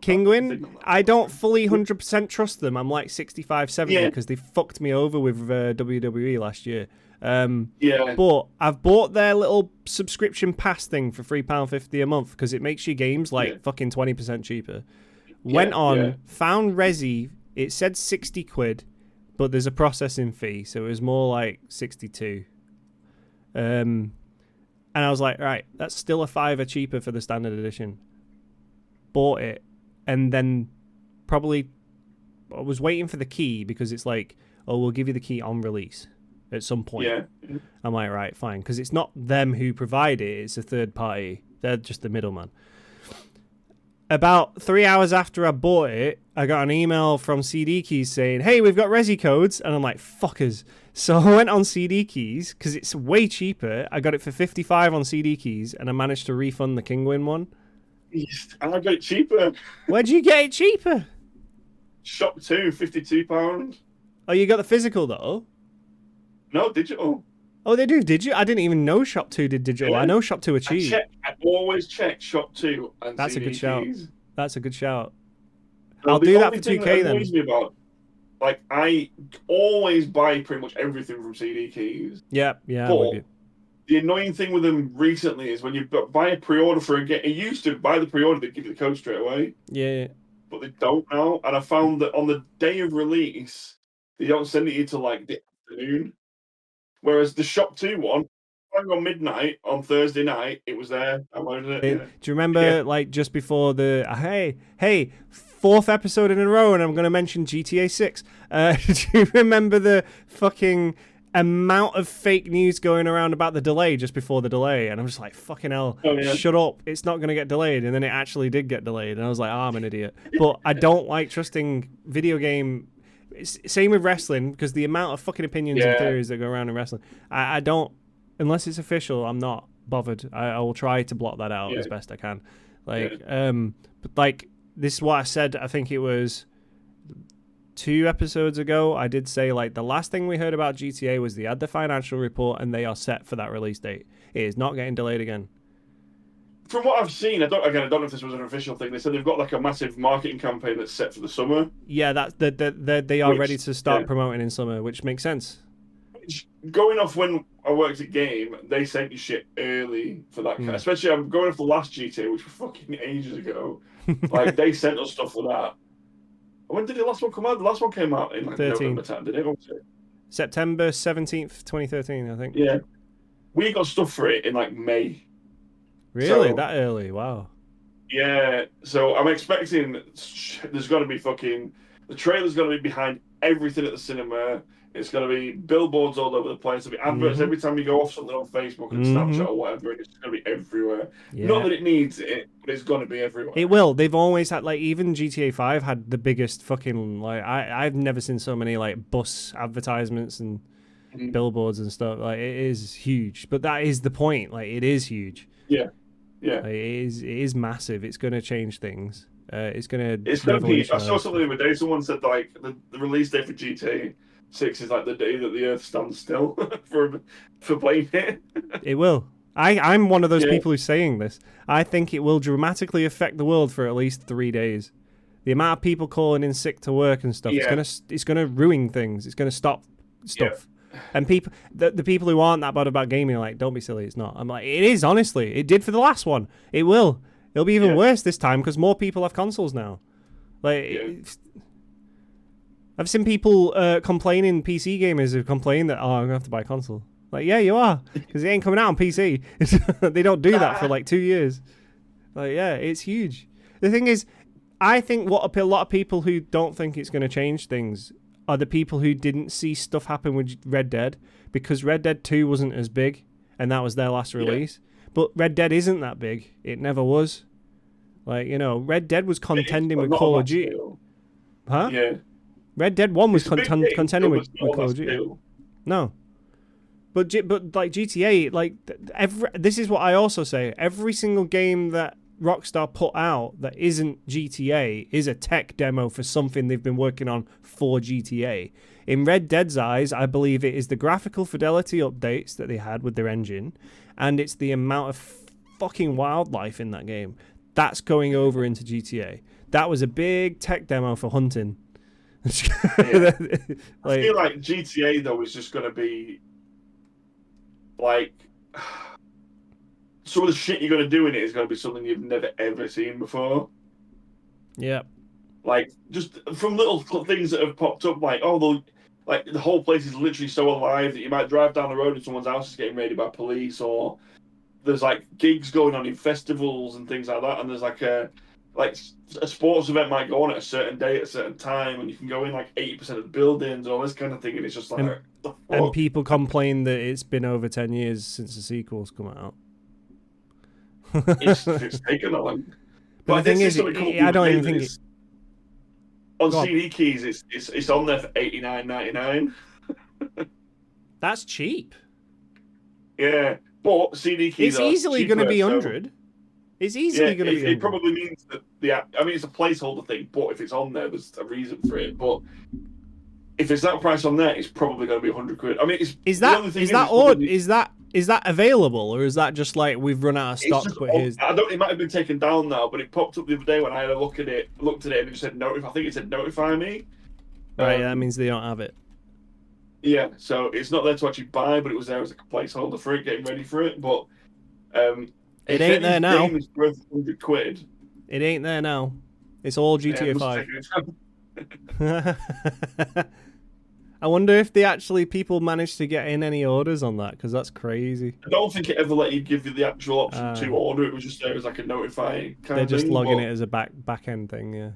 Kinguin, I don't fully 100% trust them. I'm like 65, 70 because they fucked me over with WWE last year. But I've bought their little subscription pass thing for £3.50 a month because it makes your games like fucking 20% cheaper. Went on, found Resi. It said 60 quid, but there's a processing fee, so it was more like 62. And I was like, right, that's still a £5 cheaper for the standard edition. Bought it, and then probably I was waiting for the key because it's like, oh, we'll give you the key on release at some point. Yeah. I'm like, right, fine, because it's not them who provide it, it's a third party. They're just the middleman. About 3 hours after I bought it, I got an email from CD Keys saying, hey, we've got Resi codes. And I'm like, fuckers. So I went on CD Keys because it's way cheaper. I got it for 55 on CD Keys, and I managed to refund the Kinguin one. And I got it cheaper. Where'd you get it cheaper? Shop 2, £52. Oh, you got the physical, though? No, digital. Oh, they do digital? I didn't even know Shop 2 did digital. I know Shop 2 are cheap. I always check Shop 2 and That's CD a good shout. Keys. That's a good shout. So I'll do that for 2K then. Me about, like, I always buy pretty much everything from CD Keys. Yeah. But the annoying thing with them recently is when you buy a pre-order for a game, it used to buy the pre-order, they'd give you the code straight away. Yeah. But they don't now. And I found that on the day of release, they don't send it you till like the afternoon. Whereas the Shop 2 one, on midnight on Thursday night, it was there. I loaded it. Do you remember, like, just before the hey, fourth episode in a row, and I'm going to mention GTA 6. Do you remember the fucking amount of fake news going around about the delay just before the delay? And I'm just like, fucking hell, shut up. It's not going to get delayed. And then it actually did get delayed. And I was like, I'm an idiot. But I don't like trusting video game. Same with wrestling, because the amount of fucking opinions and theories that go around in wrestling, I don't, unless it's official, I'm not bothered. I will try to block that out as best I can. Like, but like, this is what I said, I think it was 2 episodes ago, I did say like the last thing we heard about GTA was they had the financial report and they are set for that release date. It is not getting delayed again. From what I've seen, I don't know if this was an official thing. They said they've got like a massive marketing campaign that's set for the summer. Yeah, they are ready to start promoting in summer, which makes sense. Going off when I worked at Game, they sent you shit early for that. Especially, I'm going off the last GTA, which was fucking ages ago. Like, they sent us stuff for that. When did the last one come out? The last one came out in like 13. November time, did it? September 17th, 2013, I think. Yeah. We got stuff for it in like May. Really? That early? Wow. Yeah. So I'm expecting there's going to be the trailer's going to be behind everything at the cinema. It's going to be billboards all over the place. There'll be adverts every time you go off something on Facebook and Snapchat or whatever. And it's going to be everywhere. Yeah. Not that it needs it, but it's going to be everywhere. It will. They've always had, like, even GTA 5 had the biggest fucking, like, I've never seen so many, like, bus advertisements and billboards and stuff. Like, it is huge. But that is the point. Like, it is huge. Yeah. Yeah. Like, it is massive. It's going to change things. It's going to be. I saw something the other day. Someone said, like, the release date for GTA 6 is like the day that the Earth stands still for playing it. It will. I'm one of those people who's saying this. I think it will dramatically affect the world for at least 3 days. The amount of people calling in sick to work and stuff, it's gonna ruin things. It's gonna stop stuff. Yeah. And people, the people who aren't that bad about gaming are like, don't be silly, it's not. I'm like, it is, honestly. It did for the last one. It will. It'll be even worse this time because more people have consoles now. Like, I've seen people complaining, PC gamers who complain that, I'm going to have to buy a console. Like, yeah, you are, because it ain't coming out on PC. They don't do that for like 2 years. Like, yeah, it's huge. The thing is, I think what a lot of people who don't think it's going to change things are the people who didn't see stuff happen with Red Dead, because Red Dead 2 wasn't as big, and that was their last release. But Red Dead isn't that big. It never was. Like, you know, Red Dead was contending with Call of Duty. Huh? Yeah. Red Dead 1 was contending with Call of Duty. No. But like GTA, like this is what I also say. Every single game that Rockstar put out that isn't GTA is a tech demo for something they've been working on for GTA. In Red Dead's eyes, I believe it is the graphical fidelity updates that they had with their engine, and it's the amount of fucking wildlife in that game. That's going over into GTA. That was a big tech demo for hunting. I feel like GTA though is just going to be like some of the shit you're going to do in it is going to be something you've never ever seen before. Yeah, like just from little things that have popped up, like the whole place is literally so alive that you might drive down the road and someone's house is getting raided by police, or there's like gigs going on in festivals and things like that, and there's like a sports event might go on at a certain day at a certain time, and you can go in like 80% of the buildings and all this kind of thing, and it's just like... And people complain that it's been over 10 years since the sequel's come out. It's taken that long. But the thing is, I don't even think it's... On CD keys, it's on there for $89.99. That's cheap. Yeah, but CD keys it's easily going to be 100. It's easily going to be 100. It probably means that it's a placeholder thing, but if it's on there, there's a reason for it. But if it's that price on there, it's probably going to be 100 quid. I mean, is that available, or is that just like we've run out of stock? It might have been taken down now, but it popped up the other day when I had a look at it, and it just said notify. I think it said notify me. Right, that means they don't have it. Yeah, so it's not there to actually buy, but it was there as a placeholder for it, getting ready for it. But it ain't there now. It's worth 100 quid. It ain't there now. It's all GTA 5. I wonder if people managed to get in any orders on that, because that's crazy. I don't think it ever let you give you the actual option to order. It was just there as like a notify kind They're of thing. Just logging it as a back end thing, yeah.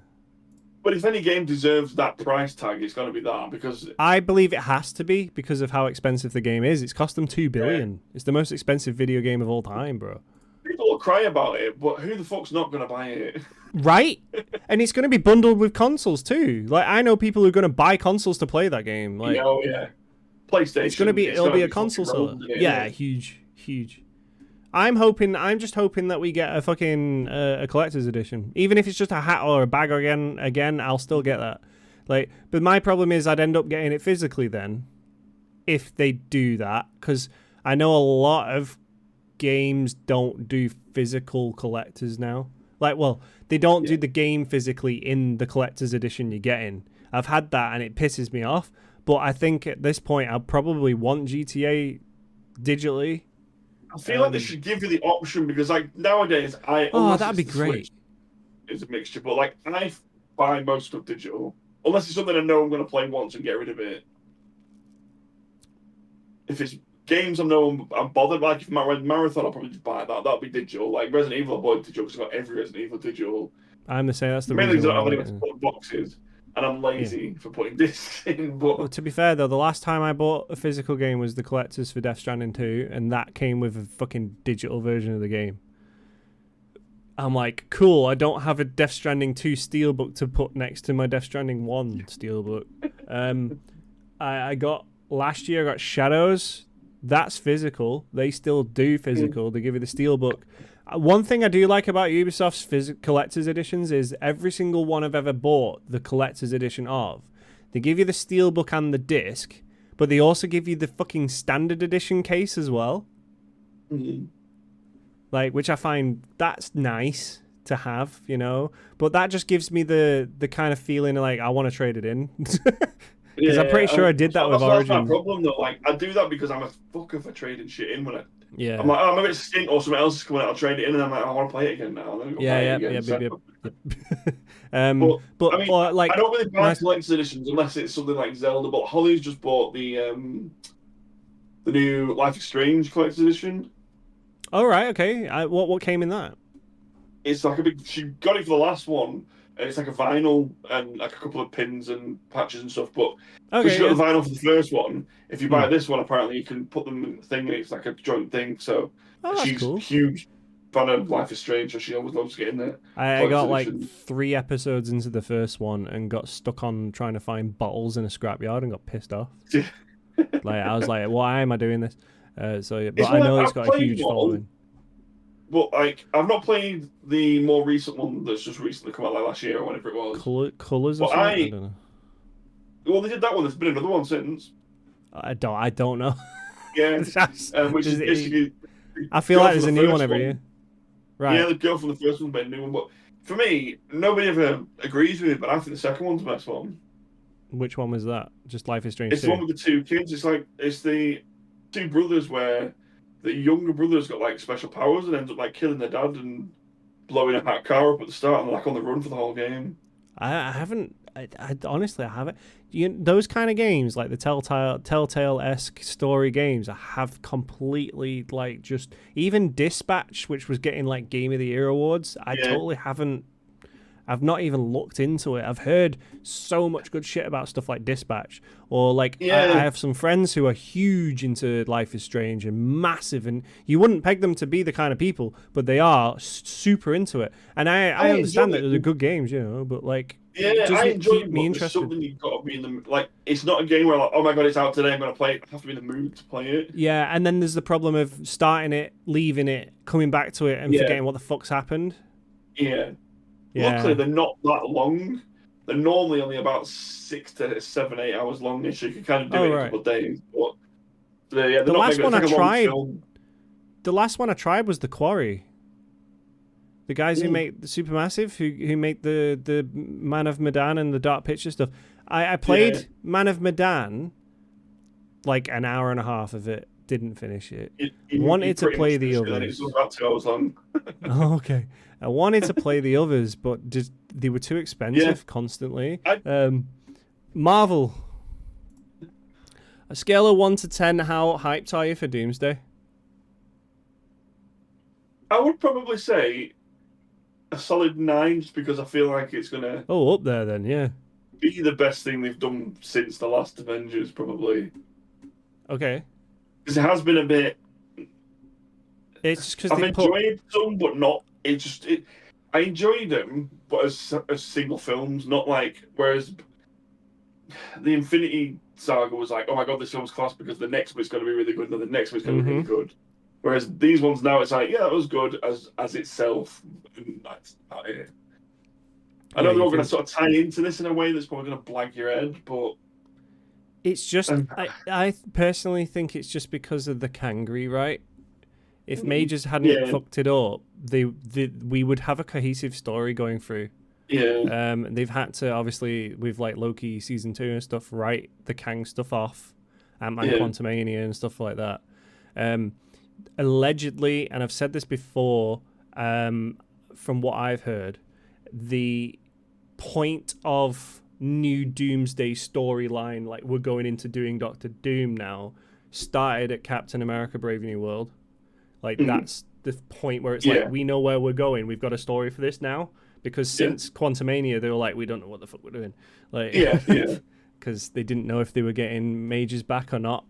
But if any game deserves that price tag, it's got to be that, because... I believe it has to be, because of how expensive the game is. It's cost them $2 billion. Yeah. It's the most expensive video game of all time, bro. People will cry about it, but who the fuck's not going to buy it? Right? And it's going to be bundled with consoles too. Like, I know people who are going to buy consoles to play that game. Like, oh yeah, PlayStation. It'll be a console seller. Yeah, huge. I'm just hoping that we get a fucking a collector's edition. Even if it's just a hat or a bag again, I'll still get that. Like, but my problem is I'd end up getting it physically then, if they do that, because I know a lot of games don't do physical collectors now. Like, well, they don't do the game physically in the collector's edition you're getting. I've had that and it pisses me off. But I think at this point I'll probably want GTA digitally. I feel like they should give you the option because, like, nowadays, that'd be great. It's a mixture, but like I buy most stuff digital unless it's something I know I'm going to play once and get rid of it. If it's games I know I'm bothered, like if Marathon, I'll probably just buy that. That'll be digital. Like Resident Evil, I bought digital because I've got every Resident Evil digital. I'm the same. That's the mainly reason. Mainly because I don't have any to put boxes, and I'm lazy for putting discs in. But well, to be fair though, the last time I bought a physical game was the collectors for Death Stranding 2, and that came with a fucking digital version of the game. I'm like, cool, I don't have a Death Stranding 2 steelbook to put next to my Death Stranding 1 steelbook. I got last year I got Shadows. That's physical. They still do physical. They give you the steelbook. One thing I do like about Ubisoft's collector's editions is every single one I've ever bought the collector's edition of, they give you the steelbook and the disc, but they also give you the fucking standard edition case as well. Like, which I find that's nice to have, you know. But that just gives me the kind of feeling like I want to trade it in. Because I'm pretty sure I did that with Origins. That's my problem though. Like, I do that because I'm a fucker for trading shit in when I'm like, oh, maybe it's stint or something else is coming out. I'll trade it in, and I'm like, I want to play it again now. And then But I mean, like, I don't really buy collector's editions unless it's something like Zelda. But Holly's just bought the new Life is Strange collector's edition. Oh right, okay. What came in that? It's like a big. She got it for the last one. And it's like a vinyl and like a couple of pins and patches and stuff. But she got the vinyl for the first one. If you buy this one, apparently you can put them in the thing. And it's like a joint thing. So she's cool. Huge fan of Life is Strange, so she always loves getting there. I got like 3 episodes into the first one and got stuck on trying to find bottles in a scrapyard and got pissed off. Like I was like, why am I doing this? But I know it's got a huge following. But like, I've not played the more recent one that's just recently come out, like last year or whatever it was. Colors or something? I don't know. Well, they did that one. There's been another one since. I don't know. Yeah, which is basically. I feel like there's a new one every year. Right. Yeah, the girl from the first one's made a new one, but for me, nobody ever agrees with me. But I think the second one's the best one. Which one was that? Just Life is Strange. It's 2? the one with the 2 kids. It's the 2 brothers where the younger brother's got like special powers and ends up like killing their dad and blowing a car up at the start and like on the run for the whole game. I haven't. I honestly, I haven't. Those kind of games, like the Telltale-esque story games, I have completely like just even Dispatch, which was getting like Game of the Year awards. I totally haven't. I've not even looked into it. I've heard so much good shit about stuff like Dispatch. Or like, I have some friends who are huge into Life is Strange and massive. And you wouldn't peg them to be the kind of people, but they are super into it. And I understand that they're good games, you know, but like, I enjoy it, but there's something you've got to be in the... Like, it's not a game where like, oh my god, it's out today, I'm going to play it. I have to be in the mood to play it. Yeah, and then there's the problem of starting it, leaving it, coming back to it, and forgetting what the fuck's happened. Yeah. Luckily, they're not that long. They're normally only about 6 to 7, 8 hours long, so you can kind of do it in a couple of days. But the last one I tried, the last one I tried was The Quarry. The guys who make the Supermassive, who make the Man of Medan and the Dark Picture stuff. I played Man of Medan, like an hour and a half of it. Didn't finish it. Wanted to play the others. It was about 2 hours long. Oh, okay. I wanted to play the others, but just they were too expensive constantly. Marvel. A scale of 1 to 10, how hyped are you for Doomsday? I would probably say a solid 9, just because I feel like it's gonna. Oh, up there then, yeah. Be the best thing they've done since the last Avengers, probably. Okay. Because it has been a bit. It's just because I've enjoyed some, but not. I enjoyed them, but as single films, not like. Whereas the Infinity Saga was like, oh my god, this film's class because the next bit's going to be really good, and the next bit's going to be really good. Whereas these ones now, it's like, yeah, that was good as itself. And that's about it. I know they're all going to sort of tie into this in a way that's probably going to blag your head, but it's just I personally think it's just because of the Kang rewrite. If Majors hadn't fucked it up, we would have a cohesive story going through. Yeah. They've had to, obviously, with like Loki season 2 and stuff, write the Kang stuff off, Ant-Man Quantumania and stuff like that. Allegedly, and I've said this before, from what I've heard, the point of new Doomsday storyline, like we're going into doing Doctor Doom now, started at Captain America: Brave New World. Like that's the point where it's like we know where we're going. We've got a story for this now. Because since Quantumania, they were like, we don't know what the fuck we're doing. Like, because they didn't know if they were getting Majors back or not.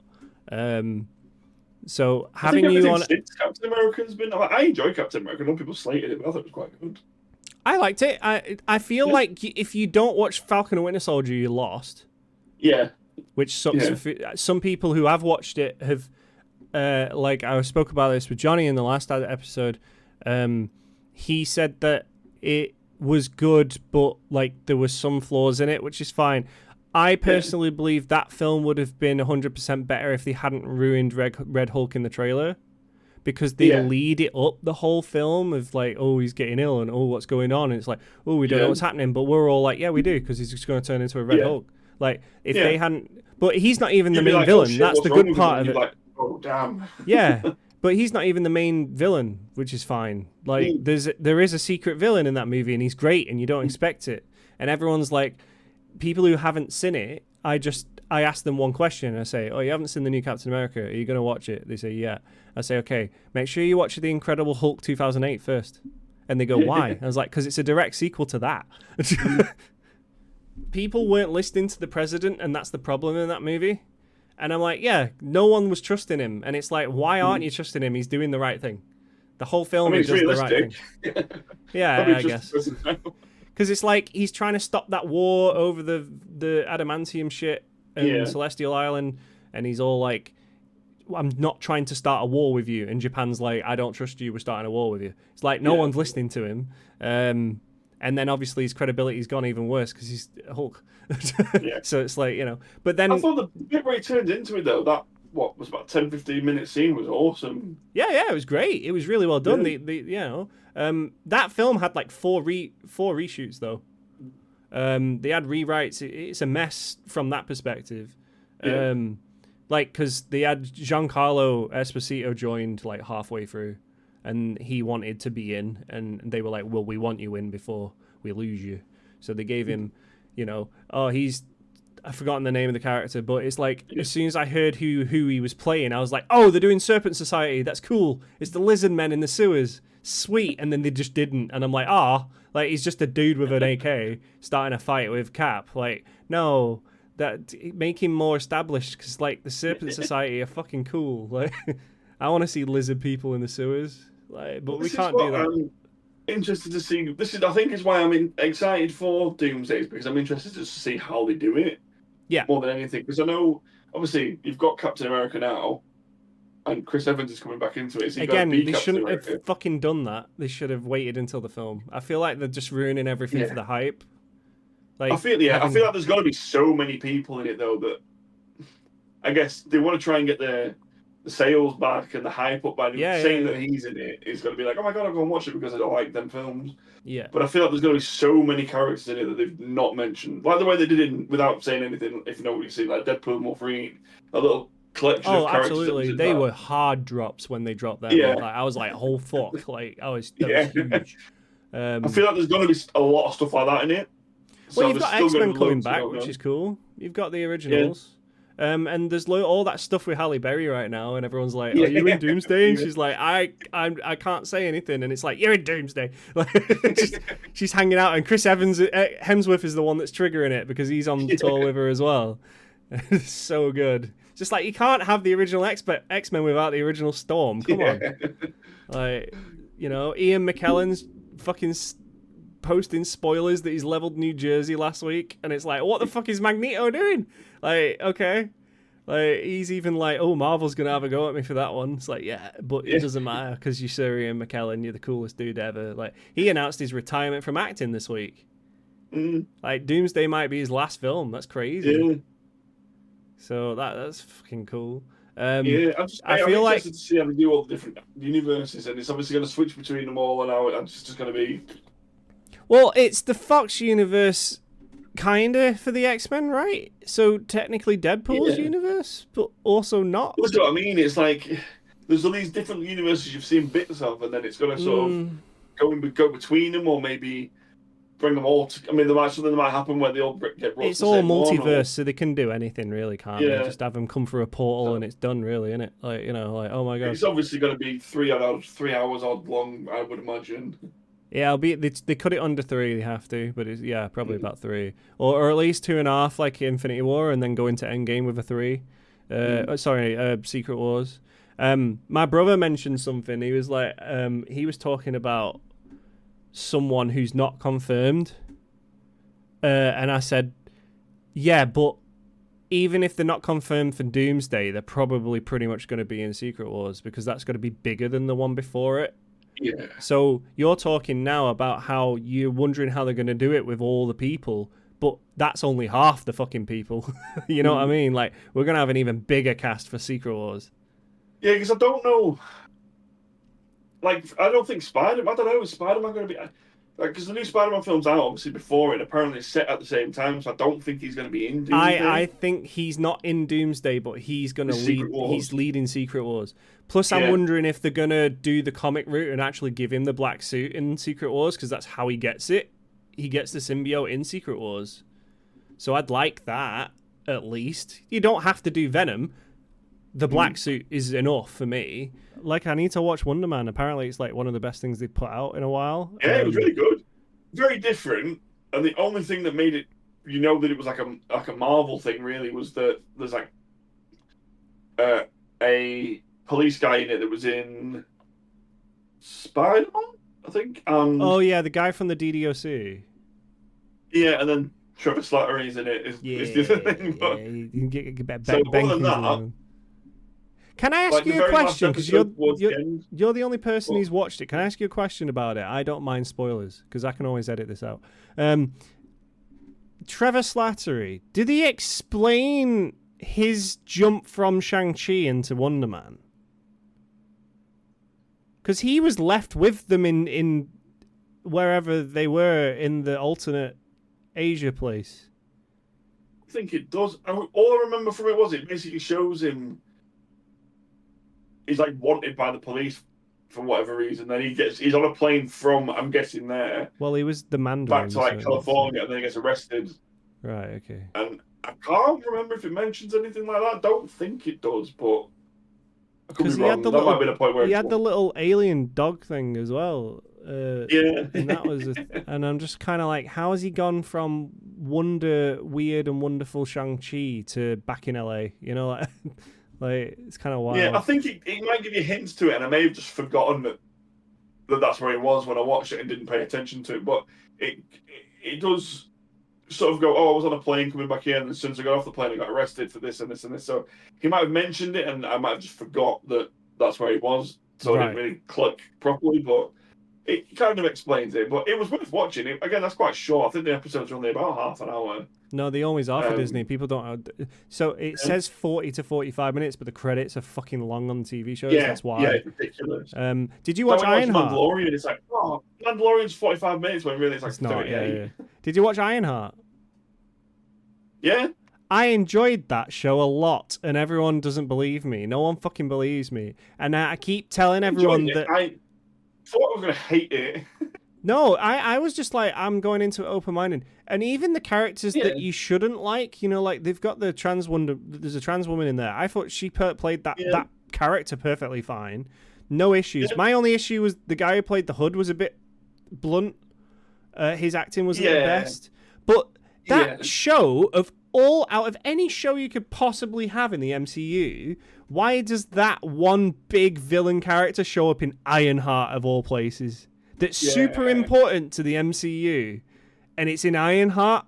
So having you on, Captain America's been. I enjoy Captain America. A lot of people slated it, but I thought it was quite good. I liked it. I feel like if you don't watch Falcon and Winter Soldier, you're lost. Yeah. Which sucks. Some people who have watched it have, like I spoke about this with Johnny in the last episode. He said that it was good, but like there was some flaws in it, which is fine. I personally believe that film would have been 100% better if they hadn't ruined Red Hulk in the trailer, because they lead it up the whole film of like, oh, he's getting ill and oh, what's going on, and it's like, oh, we don't know what's happening, but we're all like, yeah, we do, because he's just going to turn into a Red Hulk. Like if they hadn't, but he's not even the main villain. That's the good part of it. Like, oh damn. Yeah. But he's not even the main villain, which is fine. Like, there is a secret villain in that movie, and he's great, and you don't expect it. And everyone's like, people who haven't seen it, I ask them one question. I say, oh, you haven't seen the new Captain America? Are you going to watch it? They say, yeah. I say, okay, make sure you watch The Incredible Hulk 2008 first. And they go, why? I was like, because it's a direct sequel to that. People weren't listening to the president, and that's the problem in that movie. And I'm like, yeah, no one was trusting him. And it's like, why aren't you trusting him? He's doing the right thing. The whole film is just the right thing. Yeah, I guess. Because it's like he's trying to stop that war over the adamantium shit in Celestial Island. And he's all like, I'm not trying to start a war with you. And Japan's like, I don't trust you. We're starting a war with you. It's like no one's listening to him. And then obviously his credibility's gone even worse because he's Hulk. So it's like, you know. But then I thought the bit where he turned into it though, that was about 10-15 minute scene was awesome. Yeah, it was great. It was really well done. That film had like four reshoots though. They had rewrites. It's a mess from that perspective. Like because they had Giancarlo Esposito joined like halfway through. And he wanted to be in, and they were like, well, we want you in before we lose you. So they gave him, I've forgotten the name of the character, but it's like, as soon as I heard who he was playing, I was like, oh, they're doing Serpent Society. That's cool. It's the lizard men in the sewers. Sweet. And then they just didn't. And I'm like, like, he's just a dude with an AK starting a fight with Cap. Like, no, make him more established, because, like, the Serpent Society are fucking cool. Like, I want to see lizard people in the sewers. Like, but we can't do that. I'm interested to see. I think is why I'm excited for Doomsday, because I'm interested to see how they do it. Yeah. More than anything, because I know obviously you've got Captain America now, and Chris Evans is coming back into it. So again, they shouldn't have fucking done that. They should have waited until the film. I feel like they're just ruining everything for the hype. Like, I feel like there's got to be so many people in it though that I guess they want to try and get the sales back and the hype up by saying that he's in it. It's going to be like, oh my god, I'll go and watch it because I don't like them films. Yeah. But I feel like there's going to be so many characters in it that they've not mentioned. Like the way they did it without saying anything, if you know what you see, like Deadpool and Wolverine, a little collection of characters. Oh, absolutely. They were hard drops when they dropped that. Yeah. Like, I was like, oh fuck. Like, that was huge. I feel like there's going to be a lot of stuff like that in it. Well, you've got X-Men coming back, which is cool. You've got the originals. Yeah. And there's all that stuff with Halle Berry right now, and everyone's like, "Are you in Doomsday?" And she's like, "I can't say anything." And it's like, "You're in Doomsday." Like, she's hanging out, and Chris Evans Hemsworth is the one that's triggering it because he's on tour with her as well. It's so good. Just like you can't have the original X-Men without the original Storm. Come on, like Ian McKellen's fucking posting spoilers that he's leveled New Jersey last week, and it's like, what the fuck is Magneto doing? Like, okay, like he's even like, oh, Marvel's gonna have a go at me for that one. It's like, yeah, but it doesn't matter because you're Sir Ian McKellen, you're the coolest dude ever. Like, he announced his retirement from acting this week. Like Doomsday might be his last film. That's crazy. Yeah. So that's fucking cool. Yeah, I I'm feel like interested to see how they do all the different universes, and it's obviously going to switch between them all, and how it's just going to be. well, it's the Fox universe, kinda for the X-Men, right? So technically Deadpool's universe, but also not. That's what I mean. It's like there's all these different universes you've seen bits of, and then it's going to sort of go between them, or maybe bring them all. I mean, something might happen where they all get brought. It's all multiverse, so they can do anything, really, can't they? Yeah. Just have them come through a portal and it's done, really, isn't it? Like, you know, like, oh my god. It's obviously going to be 3 hours odd long, I would imagine. Yeah, they cut it under 3. They have to, but it's probably about 3, or at least 2.5, like Infinity War, and then go into Endgame with a 3. Secret Wars. My brother mentioned something. He was like, he was talking about someone who's not confirmed, and I said, yeah, but even if they're not confirmed for Doomsday, they're probably pretty much going to be in Secret Wars, because that's going to be bigger than the one before it. Yeah. So you're talking now about how you're wondering how they're going to do it with all the people, but that's only half the fucking people. You know what I mean? Like, we're going to have an even bigger cast for Secret Wars. Yeah, because I don't know. Like, I don't think Spider-Man. I don't know. Is Spider-Man going to be like? Because the new Spider-Man film's out obviously before it. Apparently, it's set at the same time, so I don't think he's going to be in Doomsday. I think he's not in Doomsday, but he's going to lead. He's leading Secret Wars. Plus, I'm wondering if they're going to do the comic route and actually give him the black suit in Secret Wars, because that's how he gets it. He gets the symbiote in Secret Wars. So I'd like that, at least. You don't have to do Venom. The black suit is enough for me. Like, I need to watch Wonder Man. Apparently, it's like one of the best things they've put out in a while. Yeah, it was really good. Very different. And the only thing that made it, that it was like a Marvel thing, really, was that there's like a police guy in it that was in Spider-Man, I think. Oh yeah, the guy from the DDoC. Yeah, and then Trevor Slattery's in it. Is the other thing. But, you can get so other than that. Can I ask you a question? Because you're the only person who's watched it. Can I ask you a question about it? I don't mind spoilers, because I can always edit this out. Trevor Slattery, did he explain his jump from Shang-Chi into Wonder Man? Because he was left with them in wherever they were in the alternate Asia place. I think it does. All I remember from it was it basically shows him. He's like wanted by the police for whatever reason. Then he's on a plane from, I'm guessing there. Well, he was the Mandarin. Back to like California, and then he gets arrested. Right. Okay. And I can't remember if it mentions anything like that. I don't think it does, but I could be wrong. That might have been a point where he had the little alien dog thing as well. Yeah. And that was, and I'm just kind of like, how has he gone from weird and wonderful Shang-Chi to back in LA? You know, like it's kind of wild. Yeah, I think it might give you hints to it, and I may have just forgotten that's where it was when I watched it and didn't pay attention to it. But it does sort of go, oh, I was on a plane coming back here, and as soon as I got off the plane, I got arrested for this and this and this. So he might have mentioned it, and I might have just forgot that's where he was. So it didn't really click properly, but it kind of explains it. But it was worth watching. Again, that's quite short. I think the episodes are only about half an hour. No, they always are for Disney. People don't. So it says 40 to 45 minutes, but the credits are fucking long on the TV shows. Yeah, that's why. Yeah, it's ridiculous. Did you watch Ironheart? Mandalorian, it's like, oh, Mandalorian's 45 minutes when really it's like 38. Yeah. Did you watch Ironheart? Yeah. I enjoyed that show a lot, and everyone doesn't believe me. No one fucking believes me. And I keep telling everyone that... I thought I was going to hate it. No, I was just like, I'm going into it open-minded. And even the characters that you shouldn't like, like they've got the trans woman, there's a trans woman in there. I thought she played that character perfectly fine. No issues. Yeah. My only issue was the guy who played the Hood was a bit blunt. His acting wasn't the best. But that show, out of any show you could possibly have in the MCU, why does that one big villain character show up in Ironheart of all places? That's super important to the MCU, and it's in Ironheart.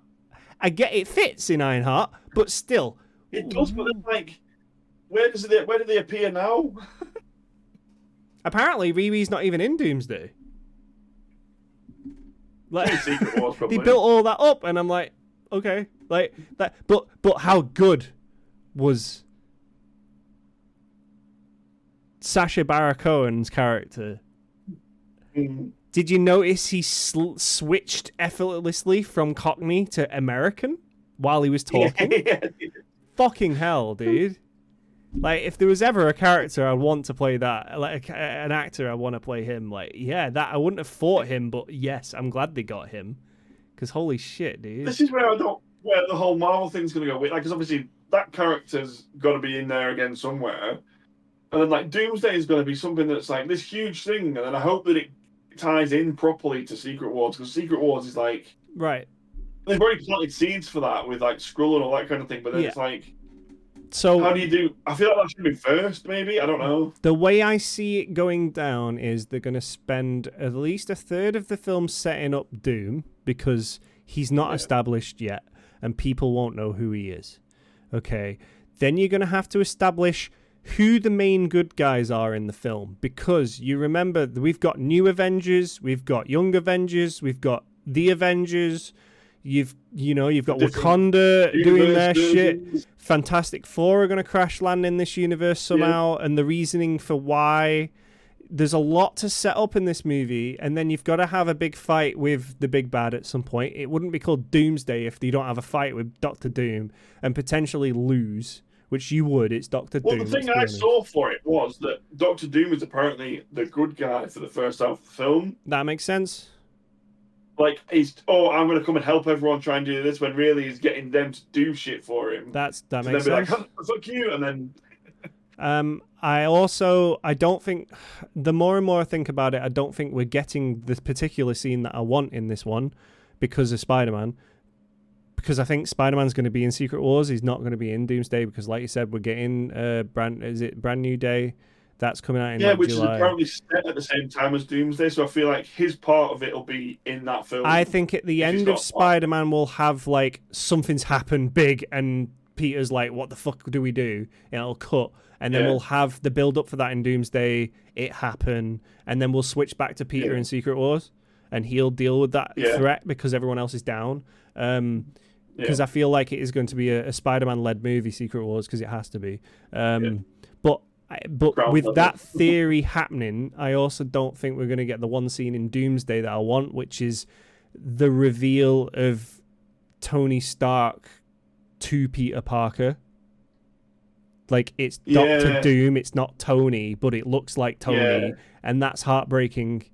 I get it fits in Ironheart, but still, it does. But then, like, where do they appear now? Apparently, Readie's not even in Doomsday. Like, Secret Wars, probably. they built all that up, and I'm like, okay, like that. But how good was Sacha Baron Cohen's character? Did you notice he switched effortlessly from Cockney to American while he was talking? Yeah. Fucking hell, dude. Like, if there was ever a character I'd want to play that, like an actor I want to play him, like, yeah, that I wouldn't have fought him, but yes, I'm glad they got him. Because holy shit, dude. This is where the whole Marvel thing's going to go with. Like, because obviously that character's got to be in there again somewhere. And then, like, Doomsday is going to be something that's like this huge thing. And then I hope that it ties in properly to Secret Wars. Because Secret Wars is like... Right. They've already planted seeds for that with, like, Skrull and all that kind of thing. But then it's like... So how do you do? I feel like that should be first, maybe. I don't know. The way I see it going down is they're going to spend at least a third of the film setting up Doom because he's not established yet and people won't know who he is. Okay. Then you're going to have to establish who the main good guys are in the film because you remember we've got New Avengers, we've got Young Avengers, we've got The Avengers. You've got Wakanda doing their shit. Fantastic Four are going to crash land in this universe somehow, and the reasoning for why. There's a lot to set up in this movie, and then you've got to have a big fight with the big bad at some point. It wouldn't be called Doomsday if you don't have a fight with Doctor Doom and potentially lose, which you would. It's Doctor Doom. Well, the thing I saw for it was that Doctor Doom is apparently the good guy for the first half of the film. That makes sense. Like, I'm going to come and help everyone try and do this, when really he's getting them to do shit for him. That makes sense. Like, fuck you, and then... I don't think, the more and more I think about it, I don't think we're getting the particular scene that I want in this one because of Spider-Man. Because I think Spider-Man's going to be in Secret Wars. He's not going to be in Doomsday because, like you said, we're getting Brand New Day. That's coming out in which July. is apparently set at the same time as Doomsday, so I feel like his part of it will be in that film. I think at the end of Spider-Man we'll have, like, something's happened big and Peter's like, what the fuck do we do? And it'll cut. And then we'll have the build-up for that in Doomsday, it happen, and then we'll switch back to Peter in Secret Wars, and he'll deal with that threat because everyone else is down. Because I feel like it is going to be a Spider-Man-led movie, Secret Wars, because it has to be. But with that theory happening, I also don't think we're going to get the one scene in Doomsday that I want, which is the reveal of Tony Stark to Peter Parker. Like, it's Doctor Doom, it's not Tony, but it looks like Tony, and that's heartbreaking.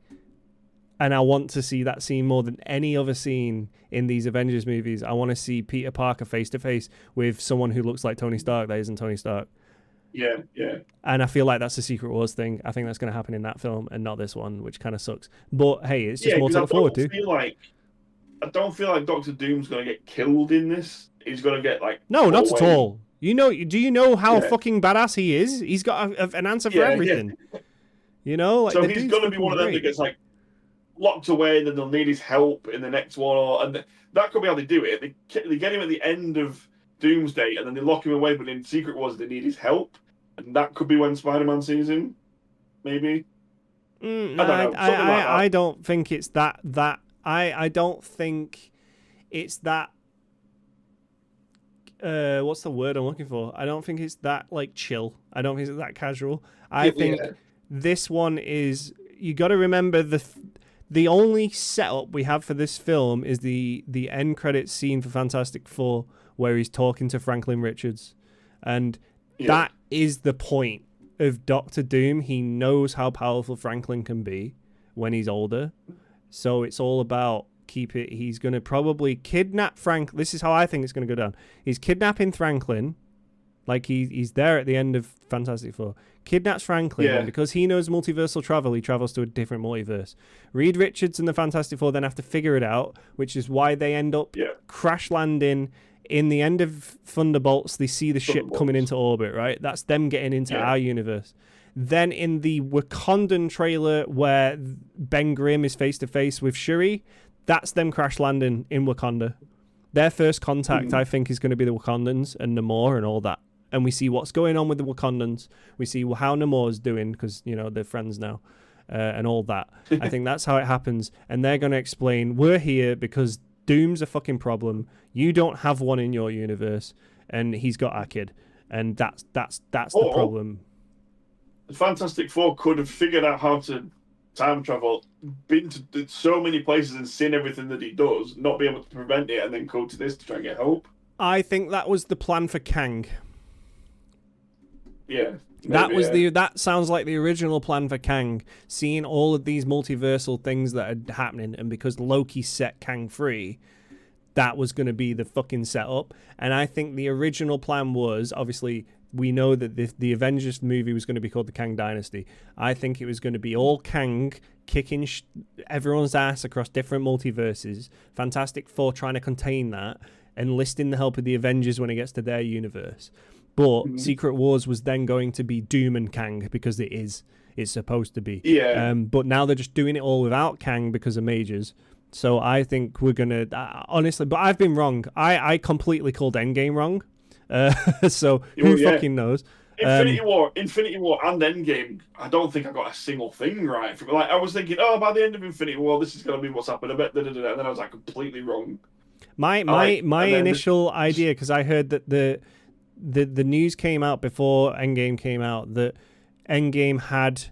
And I want to see that scene more than any other scene in these Avengers movies. I want to see Peter Parker face-to-face with someone who looks like Tony Stark that isn't Tony Stark. Yeah. And I feel like that's a Secret Wars thing. I think that's going to happen in that film and not this one, which kind of sucks. But hey, it's just more to look forward to. I don't feel like Doctor Doom's going to get killed in this. He's going to get, like... No, not at all. Do you know how fucking badass he is? He's got an answer for everything. You know? Like, so he's going to be one of them that gets, like, locked away, and then they'll need his help in the next one. And that could be how they do it. They get him at the end of Doomsday, and then they lock him away, but in Secret Wars they need his help, and that could be when Spider-Man sees him, maybe. I don't think it's that. I don't think it's that. What's the word I'm looking for? I don't think it's that, like, chill. I don't think it's that casual. I think this one is. You got to remember the only setup we have for this film is the end credits scene for Fantastic Four, where he's talking to Franklin Richards. And that is the point of Doctor Doom. He knows how powerful Franklin can be when he's older. So it's all about he's going to probably kidnap Frank. This is how I think it's going to go down. He's kidnapping Franklin. Like, he's there at the end of Fantastic Four. Kidnaps Franklin, and because he knows multiversal travel, he travels to a different multiverse. Reed Richards and the Fantastic Four then have to figure it out, which is why they end up crash landing in the end of Thunderbolts. They see the ship coming into orbit, right? That's them getting into our universe. Then in the Wakandan trailer where Ben Grimm is face-to-face with Shuri, that's them crash landing in Wakanda. Their first contact, I think, is going to be the Wakandans and Namor and all that. And we see what's going on with the Wakandans. We see how Namor's doing because, they're friends now. and all that. I think that's how it happens. And they're going to explain, we're here because Doom's a fucking problem. You don't have one in your universe, and he's got our kid. And that's the problem. The Fantastic Four could have figured out how to time travel, been to so many places and seen everything that he does, not be able to prevent it, and then go to this to try and get help. I think that was the plan for Kang. Yeah. That sounds like the original plan for Kang, seeing all of these multiversal things that are happening, and because Loki set Kang free, that was going to be the fucking setup. And I think the original plan was, obviously, we know that the Avengers movie was going to be called the Kang Dynasty. I think it was going to be all Kang kicking everyone's ass across different multiverses, Fantastic Four trying to contain that, enlisting the help of the Avengers when it gets to their universe. But Secret Wars was then going to be Doom and Kang, because it's supposed to be. Yeah. But now they're just doing it all without Kang because of Majors. So I think we're going to... honestly, but I've been wrong. I completely called Endgame wrong. So who fucking knows? Infinity War and Endgame, I don't think I got a single thing right. Like, I was thinking, by the end of Infinity War, this is going to be what's happened a bit, and then I was like completely wrong. My initial idea, because I heard that the news came out before Endgame came out, that Endgame had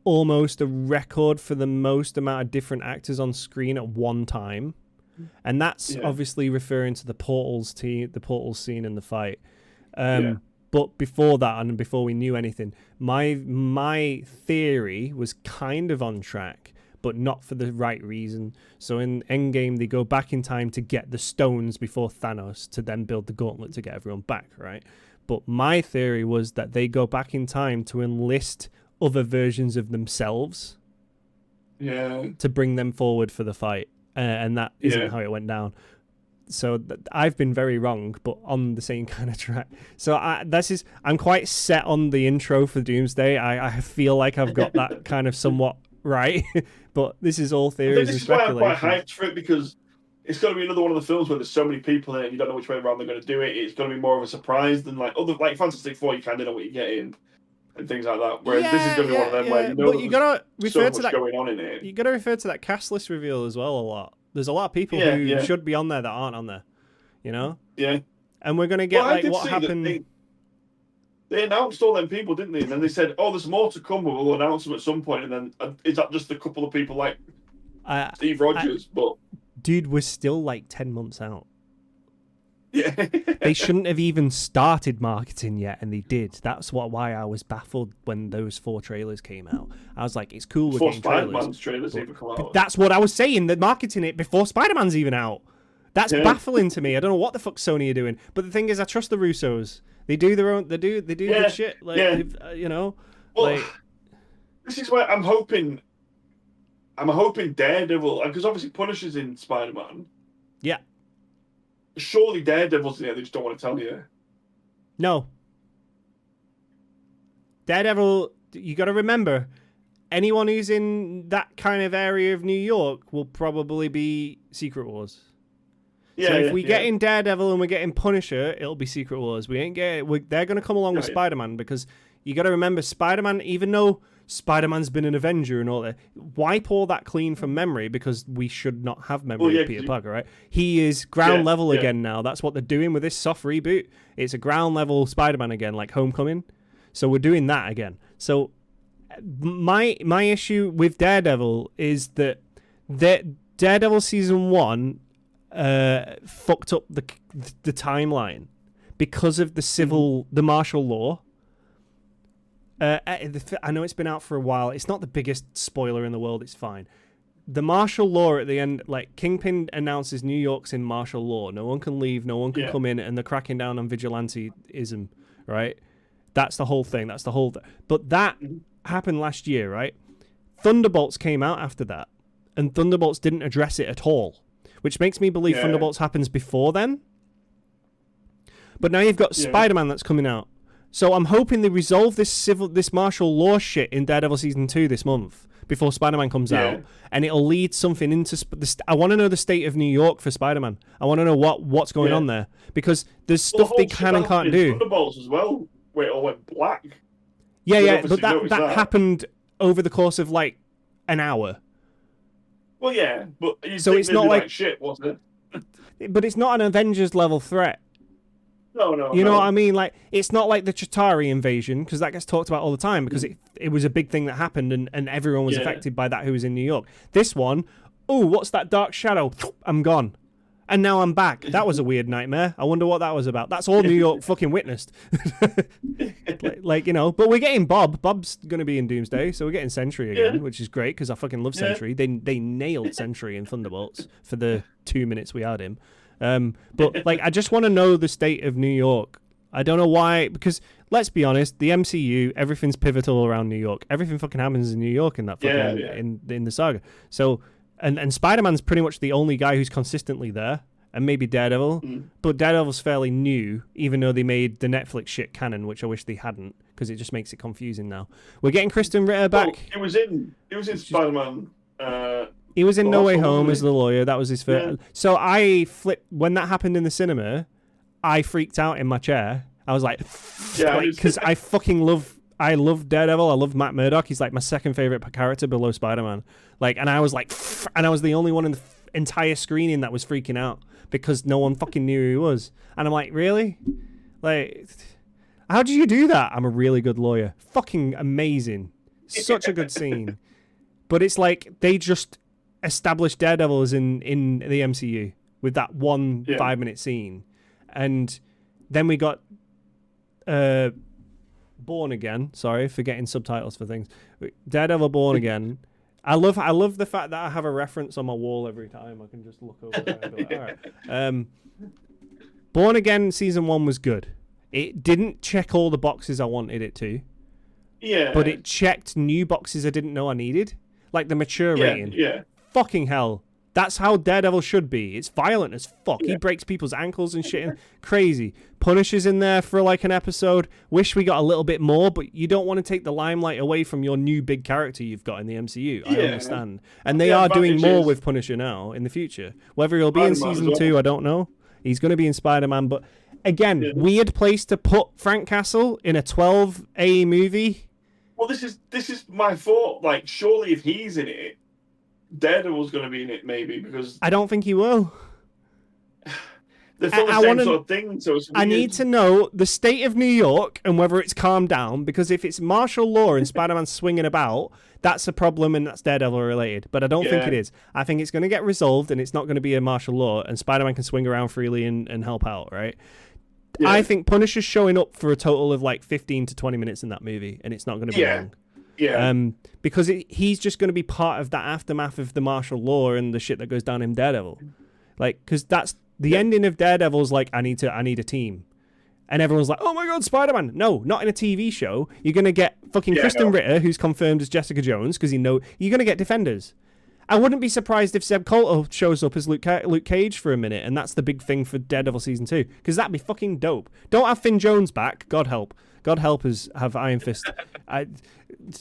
almost a record for the most amount of different actors on screen at one time. And that's obviously referring to the portal scene in the fight. But before that, and before we knew anything, my theory was kind of on track, but not for the right reason. So in Endgame, they go back in time to get the stones before Thanos, to then build the gauntlet to get everyone back, right? But my theory was that they go back in time to enlist other versions of themselves, to bring them forward for the fight. And that isn't how it went down. So I've been very wrong, but on the same kind of track. So I'm quite set on the intro for Doomsday. I feel like I've got that kind of somewhat right, but this is all theories and speculation. This is why I'm quite hyped for it, because it's going to be another one of the films where there's so many people in it and you don't know which way around they're going to do it. It's going to be more of a surprise than like Fantastic Four. You kind of know what you're getting and things like that. Whereas this is going to be one of them where you gotta refer to that going on in it. You got to refer to that cast list reveal as well a lot. There's a lot of people who should be on there that aren't on there, you know? Yeah. And we're going to get what happened. They announced all them people, didn't they? And then they said, there's more to come, but we'll announce them at some point. And then is that just a couple of people like Steve Rogers? Dude, we're still like 10 months out. Yeah. They shouldn't have even started marketing yet, and they did. That's why I was baffled when those 4 trailers came out. I was like, it's cool, we're getting trailers even come out. That's what I was saying, they're marketing it before Spider-Man's even out. That's baffling to me. I don't know what the fuck Sony are doing. But the thing is, I trust the Russos. They do their own, they do good shit. Like, you know? Well, this is why I'm hoping Daredevil, because obviously Punisher's in Spider-Man. Yeah. Surely Daredevil's in there, they just don't want to tell you. No. Daredevil, you got to remember, anyone who's in that kind of area of New York will probably be Secret Wars. Yeah, so if we get in Daredevil and we're getting Punisher, it'll be Secret Wars. They're going to come along with Spider-Man, because you got to remember, Spider-Man, even though Spider-Man's been an Avenger and all that, wipe all that clean from memory, because we should not have memory of Peter Parker, right? He is ground level again now. That's what they're doing with this soft reboot. It's a ground level Spider-Man again, like Homecoming. So we're doing that again. So my issue with Daredevil is that Daredevil season 1 fucked up the timeline because of the martial law. I know it's been out for a while. It's not the biggest spoiler in the world. It's fine. The martial law at the end, like Kingpin announces New York's in martial law. No one can leave. No one can come in, and they're cracking down on vigilanteism, right? That's the whole thing. But that happened last year, right? Thunderbolts came out after that, and Thunderbolts didn't address it at all, which makes me believe Thunderbolts happens before then. But now you've got Spider-Man that's coming out. So I'm hoping they resolve this martial law shit in Daredevil season 2 this month before Spider-Man comes out, and it'll lead something into. I want to know the state of New York for Spider-Man. I want to know what's going on there, because there's stuff they can and can't do. Thunderbolts as well, where it all went black. Yeah, but that happened over the course of like an hour. Well, yeah, but so it's not like shit, wasn't it? But it's not an Avengers level threat. No. You know what I mean? Like, it's not like the Chitauri invasion, because that gets talked about all the time, because it was a big thing that happened, and everyone was affected by that who was in New York. This one, what's that dark shadow? I'm gone. And now I'm back. That was a weird nightmare. I wonder what that was about. That's all New York fucking witnessed. like, you know, but we're getting Bob. Bob's going to be in Doomsday, so we're getting Sentry again, which is great, because I fucking love Sentry. They nailed Sentry in Thunderbolts for the 2 minutes we had him. But like, I just want to know the state of New York. I don't know why, because let's be honest, the MCU, everything's pivotal around New York. Everything fucking happens in New York in that fucking in the saga. So, and Spider-Man's pretty much the only guy who's consistently there, and maybe Daredevil. But Daredevil's fairly new, even though they made the Netflix shit canon, which I wish they hadn't, because it just makes it confusing now. We're getting Kristen Ritter back. It was in Spider-Man. He was in No Way Home as the lawyer. That was his first. Yeah. So I flipped when that happened in the cinema. I freaked out in my chair. I was like, because I fucking love Daredevil. I love Matt Murdock. He's like my second favorite character below Spider-Man. Like, and I was like, and I was the only one in the entire screening that was freaking out because no one fucking knew who he was. And I'm like, really? Like, how did you do that? I'm a really good lawyer. Fucking amazing. Such a good scene. But it's like they just established Daredevil as in the MCU with that 5-minute scene, and then we got Born Again. Sorry for getting subtitles for things. Daredevil Born Again. I love the fact that I have a reference on my wall every time. I can just look over there and be like, all right. Born Again season 1 was good. It didn't check all the boxes I wanted it to. Yeah. But it checked new boxes I didn't know I needed, like the mature rating. Yeah. Fucking hell. That's how Daredevil should be. It's violent as fuck. He breaks people's ankles and shit. Crazy. Punisher's in there for like an episode. Wish we got a little bit more, but you don't want to take the limelight away from your new big character you've got in the MCU. I understand. And they are doing more with Punisher now in the future. Whether he'll be in season 2, I don't know. He's going to be in Spider-Man, but again, weird place to put Frank Castle in a 12A movie. Well, this is my thought. Like, surely if he's in it, Daredevil's going to be in it, maybe, because I don't think he will. They're the same sort of thing, so it's weird. I need to know the state of New York and whether it's calmed down, because if it's martial law and Spider-Man swinging about, that's a problem and that's Daredevil related. But I don't think it is. I think it's going to get resolved and it's not going to be a martial law and Spider-Man can swing around freely and help out, right? Yeah. I think Punisher's showing up for a total of like 15 to 20 minutes in that movie, and it's not going to be long. Yeah. Because he's just going to be part of that aftermath of the martial law and the shit that goes down in Daredevil. Like, because that's the ending of Daredevil's like, I need a team. And everyone's like, oh my God, Spider-Man. No, not in a TV show. You're going to get fucking Kristen Ritter, who's confirmed as Jessica Jones, because you're going to get Defenders. I wouldn't be surprised if Zeb Colter shows up as Luke Cage for a minute, and that's the big thing for Daredevil Season 2, because that'd be fucking dope. Don't have Finn Jones back. God help. God help us have Iron Fist.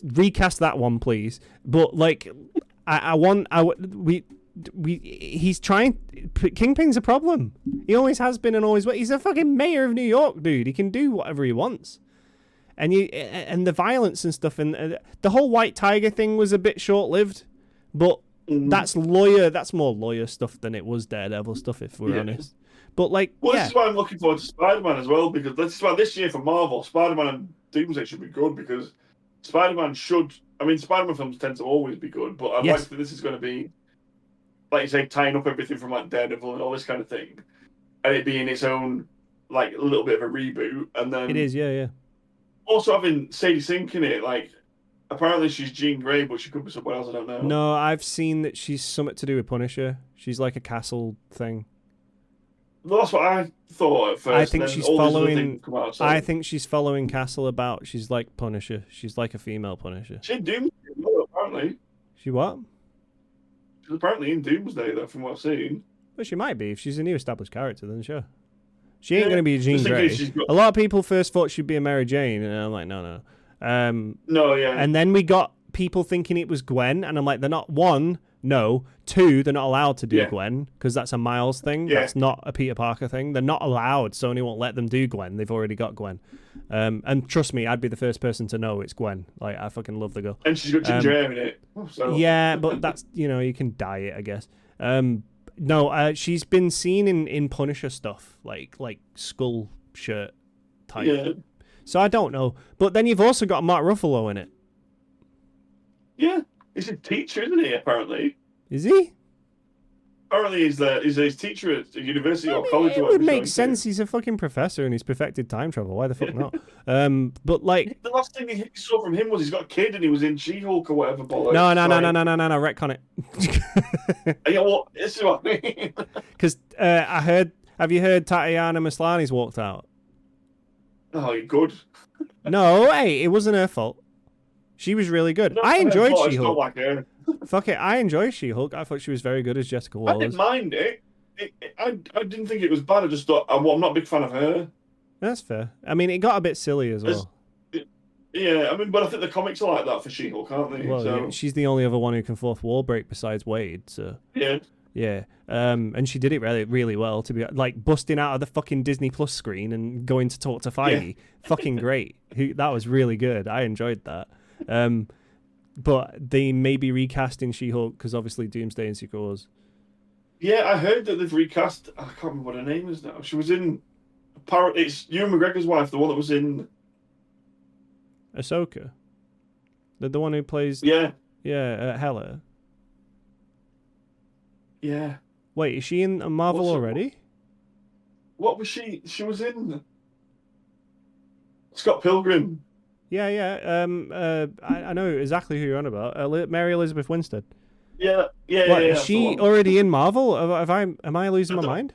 Recast that one, please. But, like, he's trying. Kingpin's a problem. He always has been and always will. He's a fucking mayor of New York, dude. He can do whatever he wants. And the violence and stuff, and the whole White Tiger thing was a bit short-lived, but that's more lawyer stuff than it was Daredevil stuff, if we're honest. But like, this is why I'm looking forward to Spider-Man as well, because this year for Marvel, Spider-Man and Doomsday should be good, because Spider-Man films tend to always be good, but I like that this is going to be, like you say, tying up everything from like Daredevil and all this kind of thing, and it being its own, like, a little bit of a reboot, and then it is, yeah. Also having Sadie Sink in it, like, apparently she's Jean Grey, but she could be someone else, I don't know. No, I've seen that she's something to do with Punisher. She's like a castle thing. Well, that's what I thought at first. I think she's following. I think she's following Castle about. She's like Punisher. She's like a female Punisher. She's in Doomsday, apparently. She what? She's apparently in Doomsday, though, from what I've seen. Well, she might be. If she's a new established character, then sure. She ain't going to be a Jean Grey. A lot of people first thought she'd be a Mary Jane, and I'm like, no. No, yeah. And then we got people thinking it was Gwen, and I'm like, they're not. One, No. 2, they're not allowed to do Yeah. Gwen because that's a Miles thing. Yeah. That's not a Peter Parker thing. They're not allowed. Sony won't let them do Gwen. They've already got Gwen. And trust me, I'd be the first person to know it's Gwen. Like, I fucking love the girl. And she's got ginger hair in it. So. Yeah, but that's, you can dye it, I guess. No, she's been seen in Punisher stuff, like skull shirt type. Yeah. So I don't know. But then you've also got Mark Ruffalo in it. Yeah. He's a teacher, isn't he, apparently? Is he? Apparently he's his teacher at a university or college. It or would whatever, make sense. He's a fucking professor and he's perfected time travel. Why the fuck not? But like, the last thing he saw from him was he's got a kid and he was in She-Hulk or whatever. Bollocks. no, retcon it. Yeah, well, this is what I mean. Because I heard. Have you heard Tatiana Maslany's walked out? Oh, you're good. No, hey, it wasn't her fault. She was really good. No, I enjoyed She-Hulk. She-Hulk. Like her. Fuck it, I enjoy She-Hulk. I thought she was very good as Jessica Wallace. I didn't mind it. I didn't think it was bad. I just thought I'm not a big fan of her. That's fair. I mean, it got a bit silly as well. Yeah, I mean, but I think the comics are like that for She-Hulk, aren't they? Well, so... yeah, she's the only other one who can fourth wall break besides Wade. So yeah. And she did it really, really well. To be like busting out of the fucking Disney Plus screen and going to talk to Feige, fucking great. That was really good. I enjoyed that. But they may be recasting She-Hulk because obviously Doomsday and Secret Wars. Yeah, I heard that they've recast. I can't remember what her name is now. She was in. It's Ewan McGregor's wife, the one that was in Ahsoka, the one who plays. Yeah. Hela. Yeah. Wait, is she in Marvel already? What was she? She was in Scott Pilgrim. Yeah. I know exactly who you're on about. Mary Elizabeth Winstead. Yeah. Is she already in Marvel? Am I losing my mind?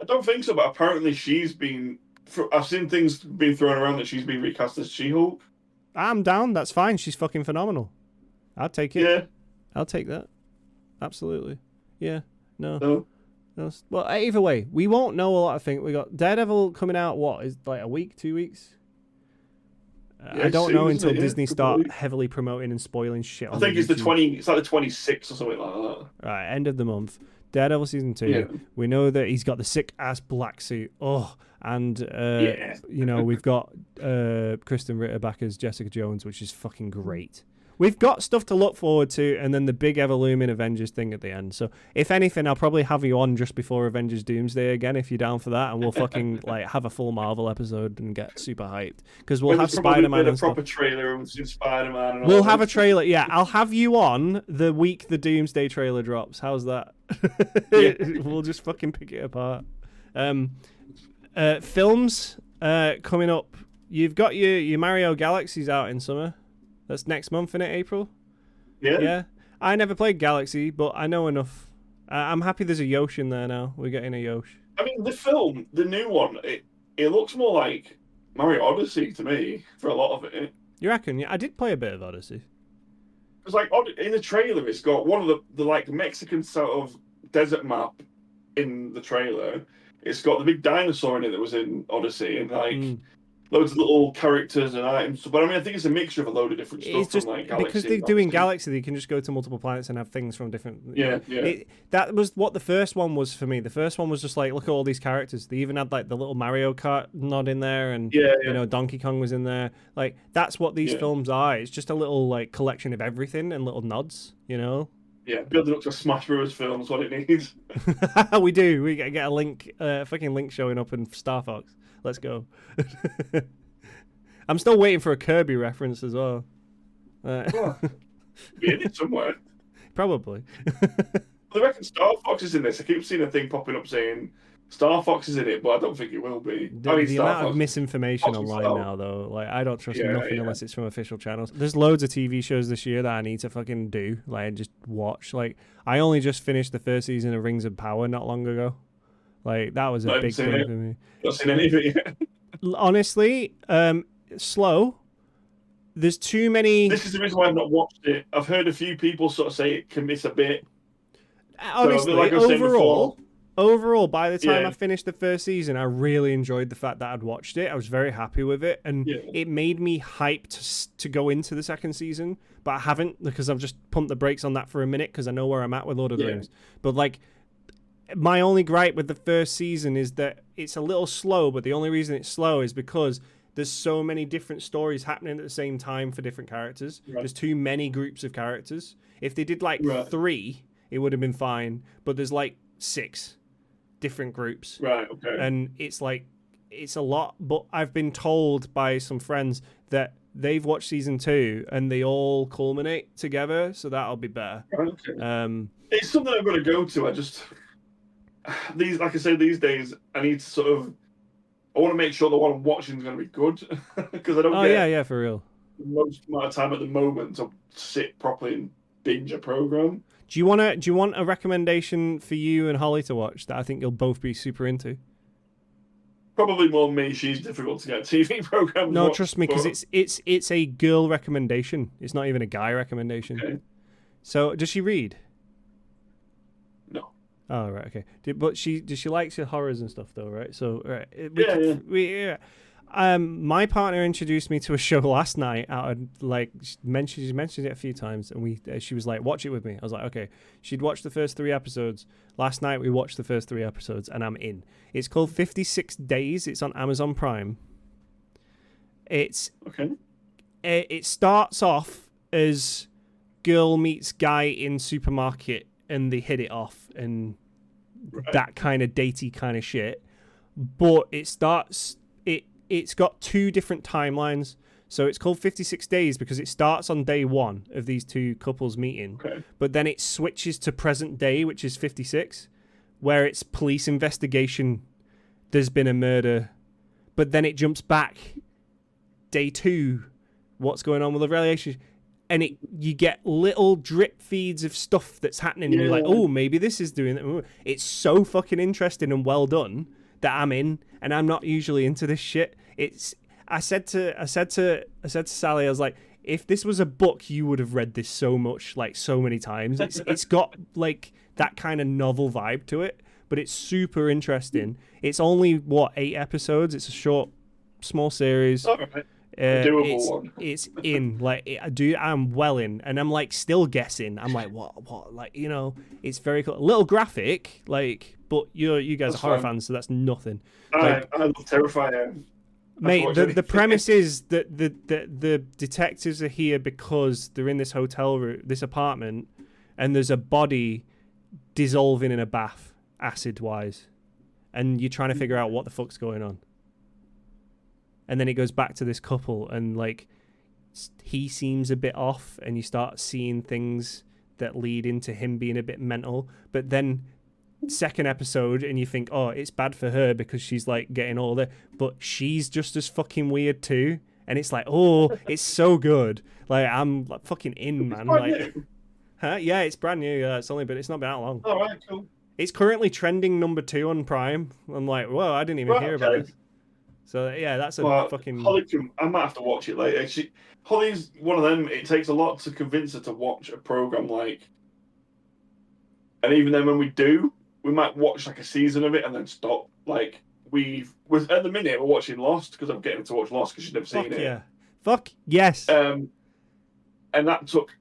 I don't think so, but apparently she's been. I've seen things being thrown around that she's been recast as She-Hulk. I'm down. That's fine. She's fucking phenomenal. I'll take it. Yeah. I'll take that. Absolutely. Yeah. No. Well, either way, we won't know a lot. I think we got Daredevil coming out. What is like a week, 2 weeks? I don't know until Disney start heavily promoting and spoiling shit. I think it's the 20. It's like the 26th or something like that. Right, end of the month. Daredevil season 2. Yeah. We know that he's got the sick ass black suit. Oh, and we've got Kristen Ritter back as Jessica Jones, which is fucking great. We've got stuff to look forward to, and then the big ever-looming Avengers thing at the end. So, if anything, I'll probably have you on just before Avengers Doomsday again, if you're down for that, and we'll fucking have a full Marvel episode and get super hyped because we'll have Spider-Man and proper trailer and Spider-Man. And we'll have a trailer. Yeah, I'll have you on the week the Doomsday trailer drops. How's that? We'll just fucking pick it apart. Films coming up. You've got your Mario Galaxies out in summer. That's next month, isn't it, April? Yeah. I never played Galaxy, but I know enough. I'm happy there's a Yosh in there now. We're getting a Yosh. I mean, the film, the new one, it looks more like Mario Odyssey to me for a lot of it. You reckon? Yeah, I did play a bit of Odyssey. It's like in the trailer, it's got one of the like Mexican sort of desert map in the trailer. It's got the big dinosaur in it that was in Odyssey, and like loads of little characters and items. But I mean, I think it's a mixture of a load of different stuff. It's just from, like, Galaxy, because they're doing Galaxy, they can just go to multiple planets and have things from different. Yeah. That was what the first one was for me. The first one was just like, look at all these characters. They even had like the little Mario Kart nod in there, and Donkey Kong was in there. Like that's what these films are. It's just a little like collection of everything and little nods. Yeah, building up to a Smash Bros. Film is what it needs. We do. We get a link, fucking link showing up in Star Fox. Let's go. I'm still waiting for a Kirby reference as well. Be in it somewhere. Probably. I reckon Star Fox is in this. I keep seeing a thing popping up saying Star Fox is in it, but I don't think it will be. The amount of misinformation online now, though, like I don't trust nothing unless it's from official channels. There's loads of TV shows this year that I need to fucking do, like just watch. Like I only just finished the first season of Rings of Power not long ago. Like that was a big thing for me. Not seen any of it yet. Honestly, slow. There's too many. This is the reason why I've not watched it. I've heard a few people sort of say it can miss a bit. Honestly, overall, overall, by the time I finished the first season, I really enjoyed the fact that I'd watched it. I was very happy with it, and it made me hyped to go into the second season. But I haven't, because I've just pumped the brakes on that for a minute because I know where I'm at with Lord of the Rings. But like, my only gripe with the first season is that it's a little slow. But the only reason it's slow is because there's so many different stories happening at the same time for different characters. Right. There's too many groups of characters. If they did like 3, it would have been fine. But there's like 6 different groups. Right, okay. And it's like, it's a lot. But I've been told by some friends that they've watched season 2 and they all culminate together. So that'll be better. Okay. It's something I'm going to go to. Like I say, these days, I need to sort of, I want to make sure the one I'm watching is going to be good. Because I don't get for real. The most amount of time at the moment to sit properly and binge a program. Do you want a recommendation for you and Holly to watch that I think you'll both be super into? Probably more me. She's difficult to get a TV program. No, trust me, because it's a girl recommendation. It's not even a guy recommendation. Okay. So, does she read? No. Oh, right, okay. But does she likes your horrors and stuff though, right? So, right. My partner introduced me to a show last night. She mentioned it a few times, and she was like, "Watch it with me." I was like, "Okay." She'd watched the first 3 episodes. Last night we watched the first 3 episodes, and I'm in. It's called 56 Days. It's on Amazon Prime. It's okay. It starts off as girl meets guy in supermarket, and they hit it off, and that kind of datey kind of shit. But it's got 2 different timelines. So it's called 56 Days because it starts on day 1 of these 2 couples meeting. Okay. But then it switches to present day, which is 56, where it's police investigation. There's been a murder. But then it jumps back. Day 2, what's going on with the relationship? And you get little drip feeds of stuff that's happening. And you're like, oh, maybe this is doing it. It's so fucking interesting and well done that I'm in, and I'm not usually into this shit. I said to Sally, I was like, if this was a book, you would have read this so much, like so many times. It's got like that kind of novel vibe to it, but it's super interesting. It's only 8 episodes. It's a short, small series. All right. Doable one. It's in I'm well in, and I'm like still guessing. I'm like, what? Like, it's very cool. A little graphic, like, but you guys are horror fans, so that's nothing. I love Terrifying. Mate, the premise is that the detectives are here because they're in this hotel room, this apartment, and there's a body dissolving in a bath, acid-wise, and you're trying to figure out what the fuck's going on. And then it goes back to this couple, and like he seems a bit off, and you start seeing things that lead into him being a bit mental. But then second episode, and you think, oh, it's bad for her because she's like getting older, but she's just as fucking weird too. And it's like, oh, it's so good. Like, I'm like fucking in, man. Like, new. Huh? Yeah, it's brand new. Yeah, it's not been out long. All right, cool. It's currently trending number 2 on Prime. I'm like, whoa, I didn't even hear about it. So yeah, that's fucking. Holly, I might have to watch it later. Holly's one of them. It takes a lot to convince her to watch a program like. And even then, when we do, we might watch like a season of it and then stop. Like at the minute we're watching Lost because I'm getting to watch Lost because she's never seen it. Yeah. Fuck yes. And that took.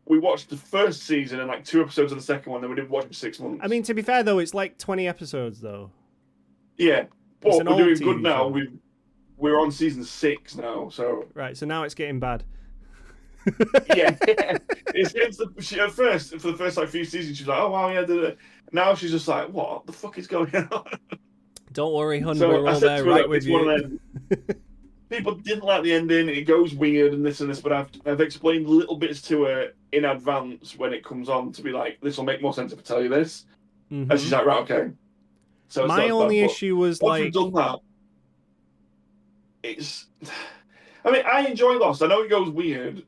We watched the first season and like 2 episodes of the second one. Then we didn't watch it for 6 months. I mean, to be fair though, it's like 20 episods though. Yeah. But we're doing good now. We're on season 6 now, so right. So now it's getting bad. yeah. At first, for the first like few seasons, she's like, "Oh wow, yeah." Now she's just like, "What the fuck is going on?" Don't worry, hun. So we're all there, right with you. People didn't like the ending. It goes weird and this, but I've explained little bits to her in advance when it comes on to be like, "This will make more sense if I tell you this," and she's like, "Right, okay." So my only issue was once like, we've done that, I mean, I enjoy Lost. I know it goes weird,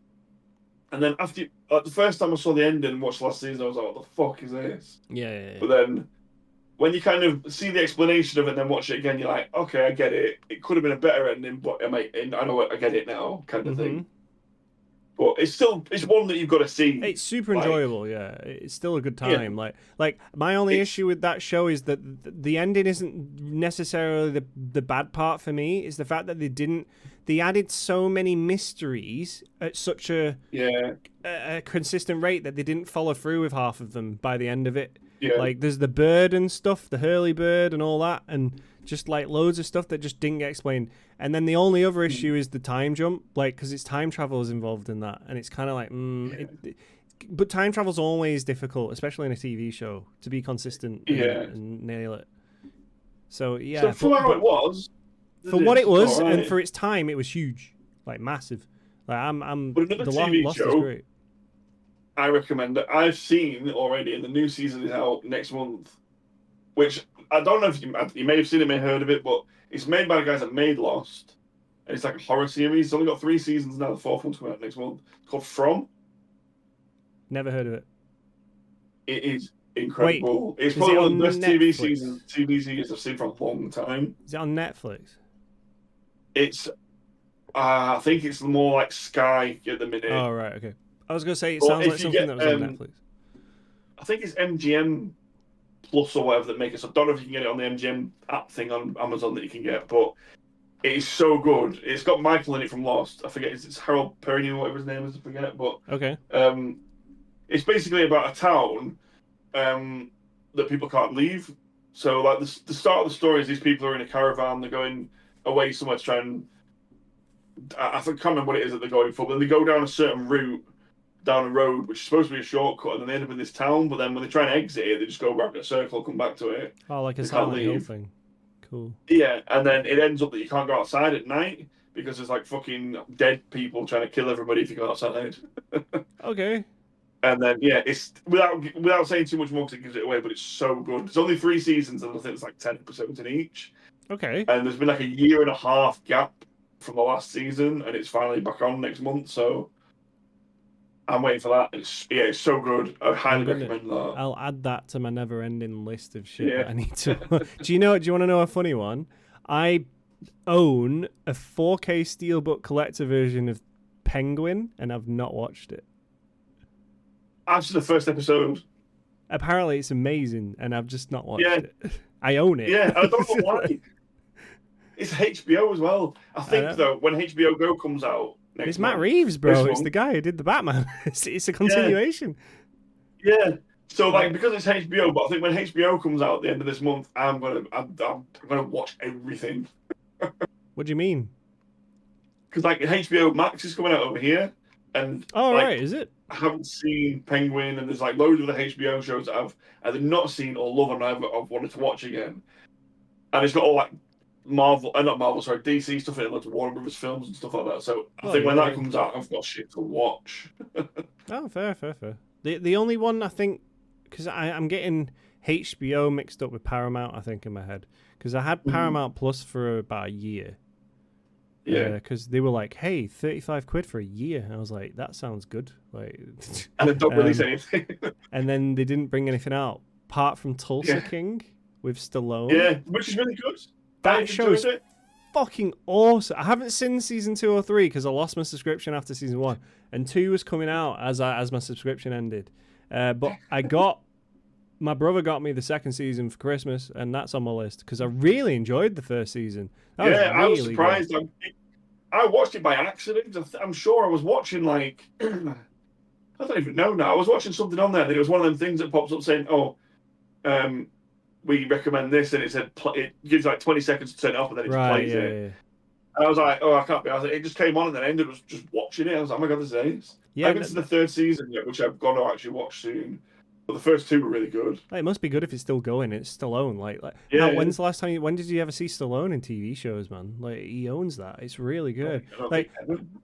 and then after the first time I saw the ending and watched last season, I was like, "What the fuck is this?" Yeah. But then when you kind of see the explanation of it and then watch it again, you're like, "Okay, I get it. It could have been a better ending, but I know I get it now," kind of thing. But it's one that you've got to see. It's super like, enjoyable, yeah. It's still a good time. Like my only issue with that show is that the ending isn't necessarily the bad part for me. It's the fact that they added so many mysteries at such a consistent rate that they didn't follow through with half of them by the end of it. Yeah. Like there's the bird and stuff, the Hurley bird and all that, and just like loads of stuff that just didn't get explained. And then the only other issue is the time jump, like because it's time travel is involved in that, and it's kind of like, but time travel's always difficult, especially in a TV show, to be consistent and nail it. So yeah, so for how it was, for what it was, and for its time, it was huge, like massive. Like But another TV Lost show, is great. I recommend it. I've seen already, and the new season is out next month. Which I don't know if you may have seen it, may have heard of it, but it's made by the guys that made Lost, and it's like a horror series. It's only got 3 seasons now. The 4th one's coming out next month. It's called From. Never heard of it. It is incredible. It's probably one of the best TV series I've seen for a long time. Is it on Netflix? It's, I think it's more like Sky at the minute. Oh right, okay. I was gonna say it sounds like something that was on Netflix. I think it's MGM Plus or whatever that make it. So I don't know if you can get it on the MGM app thing on Amazon that you can get, but it is so good. It's got Michael in it from Lost. I forget, it's Harold Perrineau or whatever his name is. I forget, but okay. It's basically about a town that people can't leave. So like the start of the story is these people are in a caravan. They're going away somewhere to try and I can't remember what it is that they're going for, but they go down a certain route down a road which is supposed to be a shortcut, and then they end up in this town. But then when they try and exit it, they just go back in a circle, come back to it. Oh, like a Silent Hill thing. Cool. Yeah, and then it ends up that you can't go outside at night because there's like fucking dead people trying to kill everybody if you go outside. Okay. And then it's without saying too much more because it gives it away, but it's so good. There's only 3 seasons, and I think it's like 10 episodes in each. Okay. And there's been like a 1.5 year gap from the last season, and it's finally back on next month. So I'm waiting for that. It's so good. I highly recommend that. I'll add that to my never-ending list of shit that I need to. Do you want to know a funny one? I own a 4K Steelbook collector version of Penguin, and I've not watched it. I've seen the first episode. Apparently, it's amazing, and I've just not watched it. I own it. Yeah, I don't know why. It's HBO as well. I think though, when HBO Go comes out. It's Matt Reeves, bro. It's the guy who did the Batman. It's a continuation. Yeah. So because it's HBO, but I think when HBO comes out at the end of this month, I'm gonna watch everything. What do you mean? Because HBO Max is coming out over here, and right, is it? I haven't seen Penguin, and there's loads of the HBO shows that I've either not seen or love, and I've wanted to watch again. And it's got all DC stuff in it, lots of Warner Brothers films and stuff like that. So I think when that comes out, I've got shit to watch. Oh, fair. The only one I think, because I'm getting HBO mixed up with Paramount, I think, in my head. Because I had Paramount Plus for about a year. Yeah. Because they were like, hey, 35 quid for a year. And I was like, that sounds good. And they don't release anything. And then they didn't bring anything out, apart from Tulsa King with Stallone. Yeah, which is really good. That show is fucking awesome. I haven't seen season 2 or 3 because I lost my subscription after season 1, and 2 was coming out as my subscription ended. But my brother got me the 2nd season for Christmas, and that's on my list because I really enjoyed the 1st season. I was surprised. I watched it by accident. I'm sure I was watching I don't even know now. I was watching something on there that it was one of them things that pops up saying, we recommend this, and it said it gives 20 seconds to turn it off, and then it just plays it. Yeah. And I was like, I can't be. It just came on, and then I ended up just watching it. I was like, oh my god, this is ace. I haven't seen the 3rd season yet, which I've got to actually watch soon. But the first 2 were really good. It must be good if it's still going. It's Stallone. When's the last time? When did you ever see Stallone in TV shows, man? He owns that. It's really good.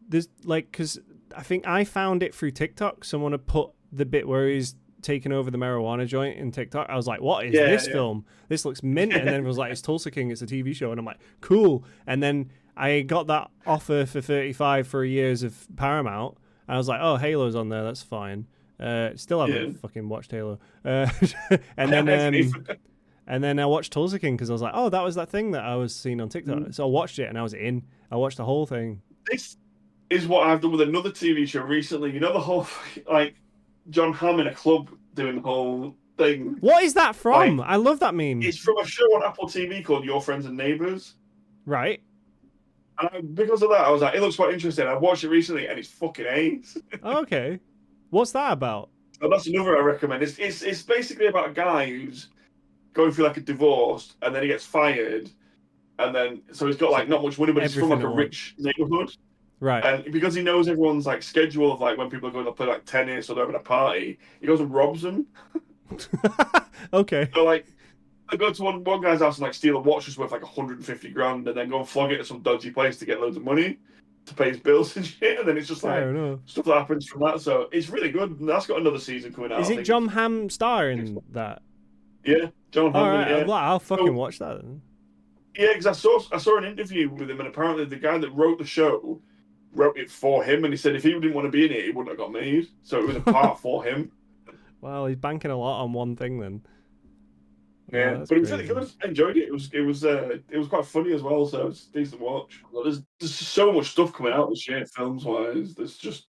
There's because I think I found it through TikTok. Someone had put the bit where he's taking over the marijuana joint in TikTok. I was like, what is this film? This looks mint. And then it was like, it's Tulsa King, it's a TV show. And I'm like, cool. And then I got that offer for 35 for a years of Paramount. And I was like, oh, Halo's on there, that's fine. Still haven't fucking watched Halo. And then I watched Tulsa King because I was like, oh, that was that thing that I was seeing on TikTok. So I watched it and I was in. I watched the whole thing. is what I've done with another TV show recently. You know the whole like John Hamm in a club doing the whole thing. What is that from? Like, I love that meme. it's from a show on Apple TV called Your Friends and Neighbours. Right. And because of that, I was like, it looks quite interesting. I watched it recently, and it's fucking ace. Okay. What's that about? So that's another I recommend. It's basically about a guy who's going through like a divorce, and then he gets fired, and then so he's got like not much money, but he's from like a rich neighborhood. Right. And because he knows everyone's like schedule of like when people are going to play like tennis or they're having a party, he goes and robs them. Okay. So like they go to one guy's house and like steal a watch that's worth like 150 grand, and then go and flog it at some dodgy place to get loads of money to pay his bills and shit. And then it's just like stuff that happens from that. So it's really good. And that's got another season coming out. Is it John Hamm starring that? Yeah, John Hamm. Right. Yeah. I'll fucking watch that then. Yeah, because I saw an interview with him, and apparently the guy that wrote the show wrote it for him, and he said if he didn't want to be in it, it wouldn't have got made. So it was a part for him. Well, he's banking a lot on one thing then. Yeah, but it was really good. I enjoyed it. It was quite funny as well. So it's a decent watch. There's so much stuff coming out this year, films wise. There's just.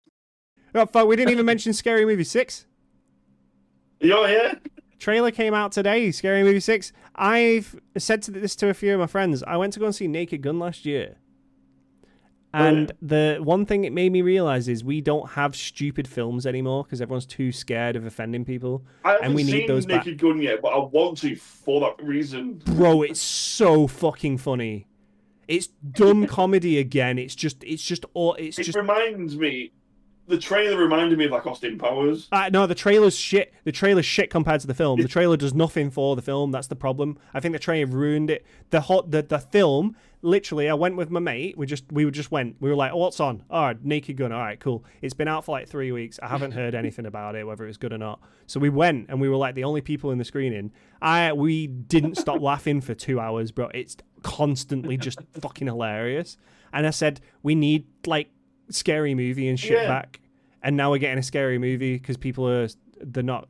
Oh, fuck, we didn't even mention Scary Movie 6. Yeah. Trailer came out today. Scary Movie 6. I've said this to a few of my friends. I went to go and see Naked Gun last year. And the one thing it made me realize is we don't have stupid films anymore because everyone's too scared of offending people. And we need those Naked Gun yet, but I want to for that reason. Bro, it's so fucking funny. It's dumb comedy again. It reminds me. The trailer reminded me of like Austin Powers. No, the trailer's shit. The trailer's shit compared to the film. The trailer does nothing for the film. That's the problem. I think the trailer ruined it. The film, literally, I went with my mate. We were like, oh, what's on? All right, Naked Gun. All right, cool. It's been out for like 3 weeks. I haven't heard anything about it, whether it was good or not. So we went and we were like the only people in the screening. We didn't stop laughing for 2 hours, bro. It's constantly just fucking hilarious. And I said, we need like Scary Movie and shit back, and now we're getting a Scary Movie because people they're not.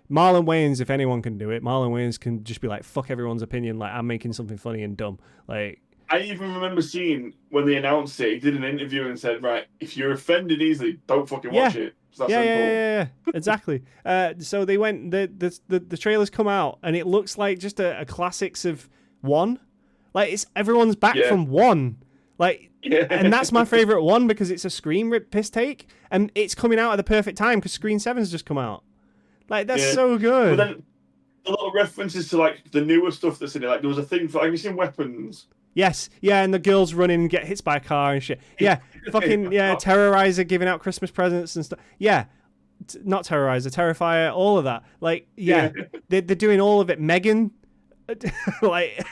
Marlon Wayans, if anyone can do it, Marlon Wayans can just be like, fuck everyone's opinion, like I'm making something funny and dumb. Like I even remember seeing when they announced it, he did an interview and said, right, if you're offended easily, don't fucking watch it. Yeah, exactly. So they went, the trailers come out and it looks like just a classics of one. Like it's everyone's back from one. Like, and that's my favorite one because it's a Scream piss take, and it's coming out at the perfect time because Scream 7's just come out. Like, that's so good. But then a lot of references to like the newer stuff that's in it. Like there was a thing for, have you seen Weapons? Yes, yeah, and the girls running and get hit by a car and shit. Yeah, fucking Terrorizer giving out Christmas presents and stuff. Yeah, not Terrorizer, Terrifier, all of that. Like, they're doing all of it. Megan, like,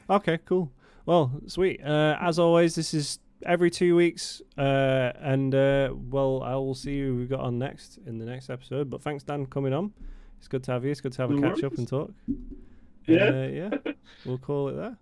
Okay, cool. Well, sweet. As always, this is every 2 weeks, and I will see who we got on next in the next episode. But thanks, Dan, for coming on. It's good to have you. It's good to have a catch up and talk. Yeah. We'll call it there.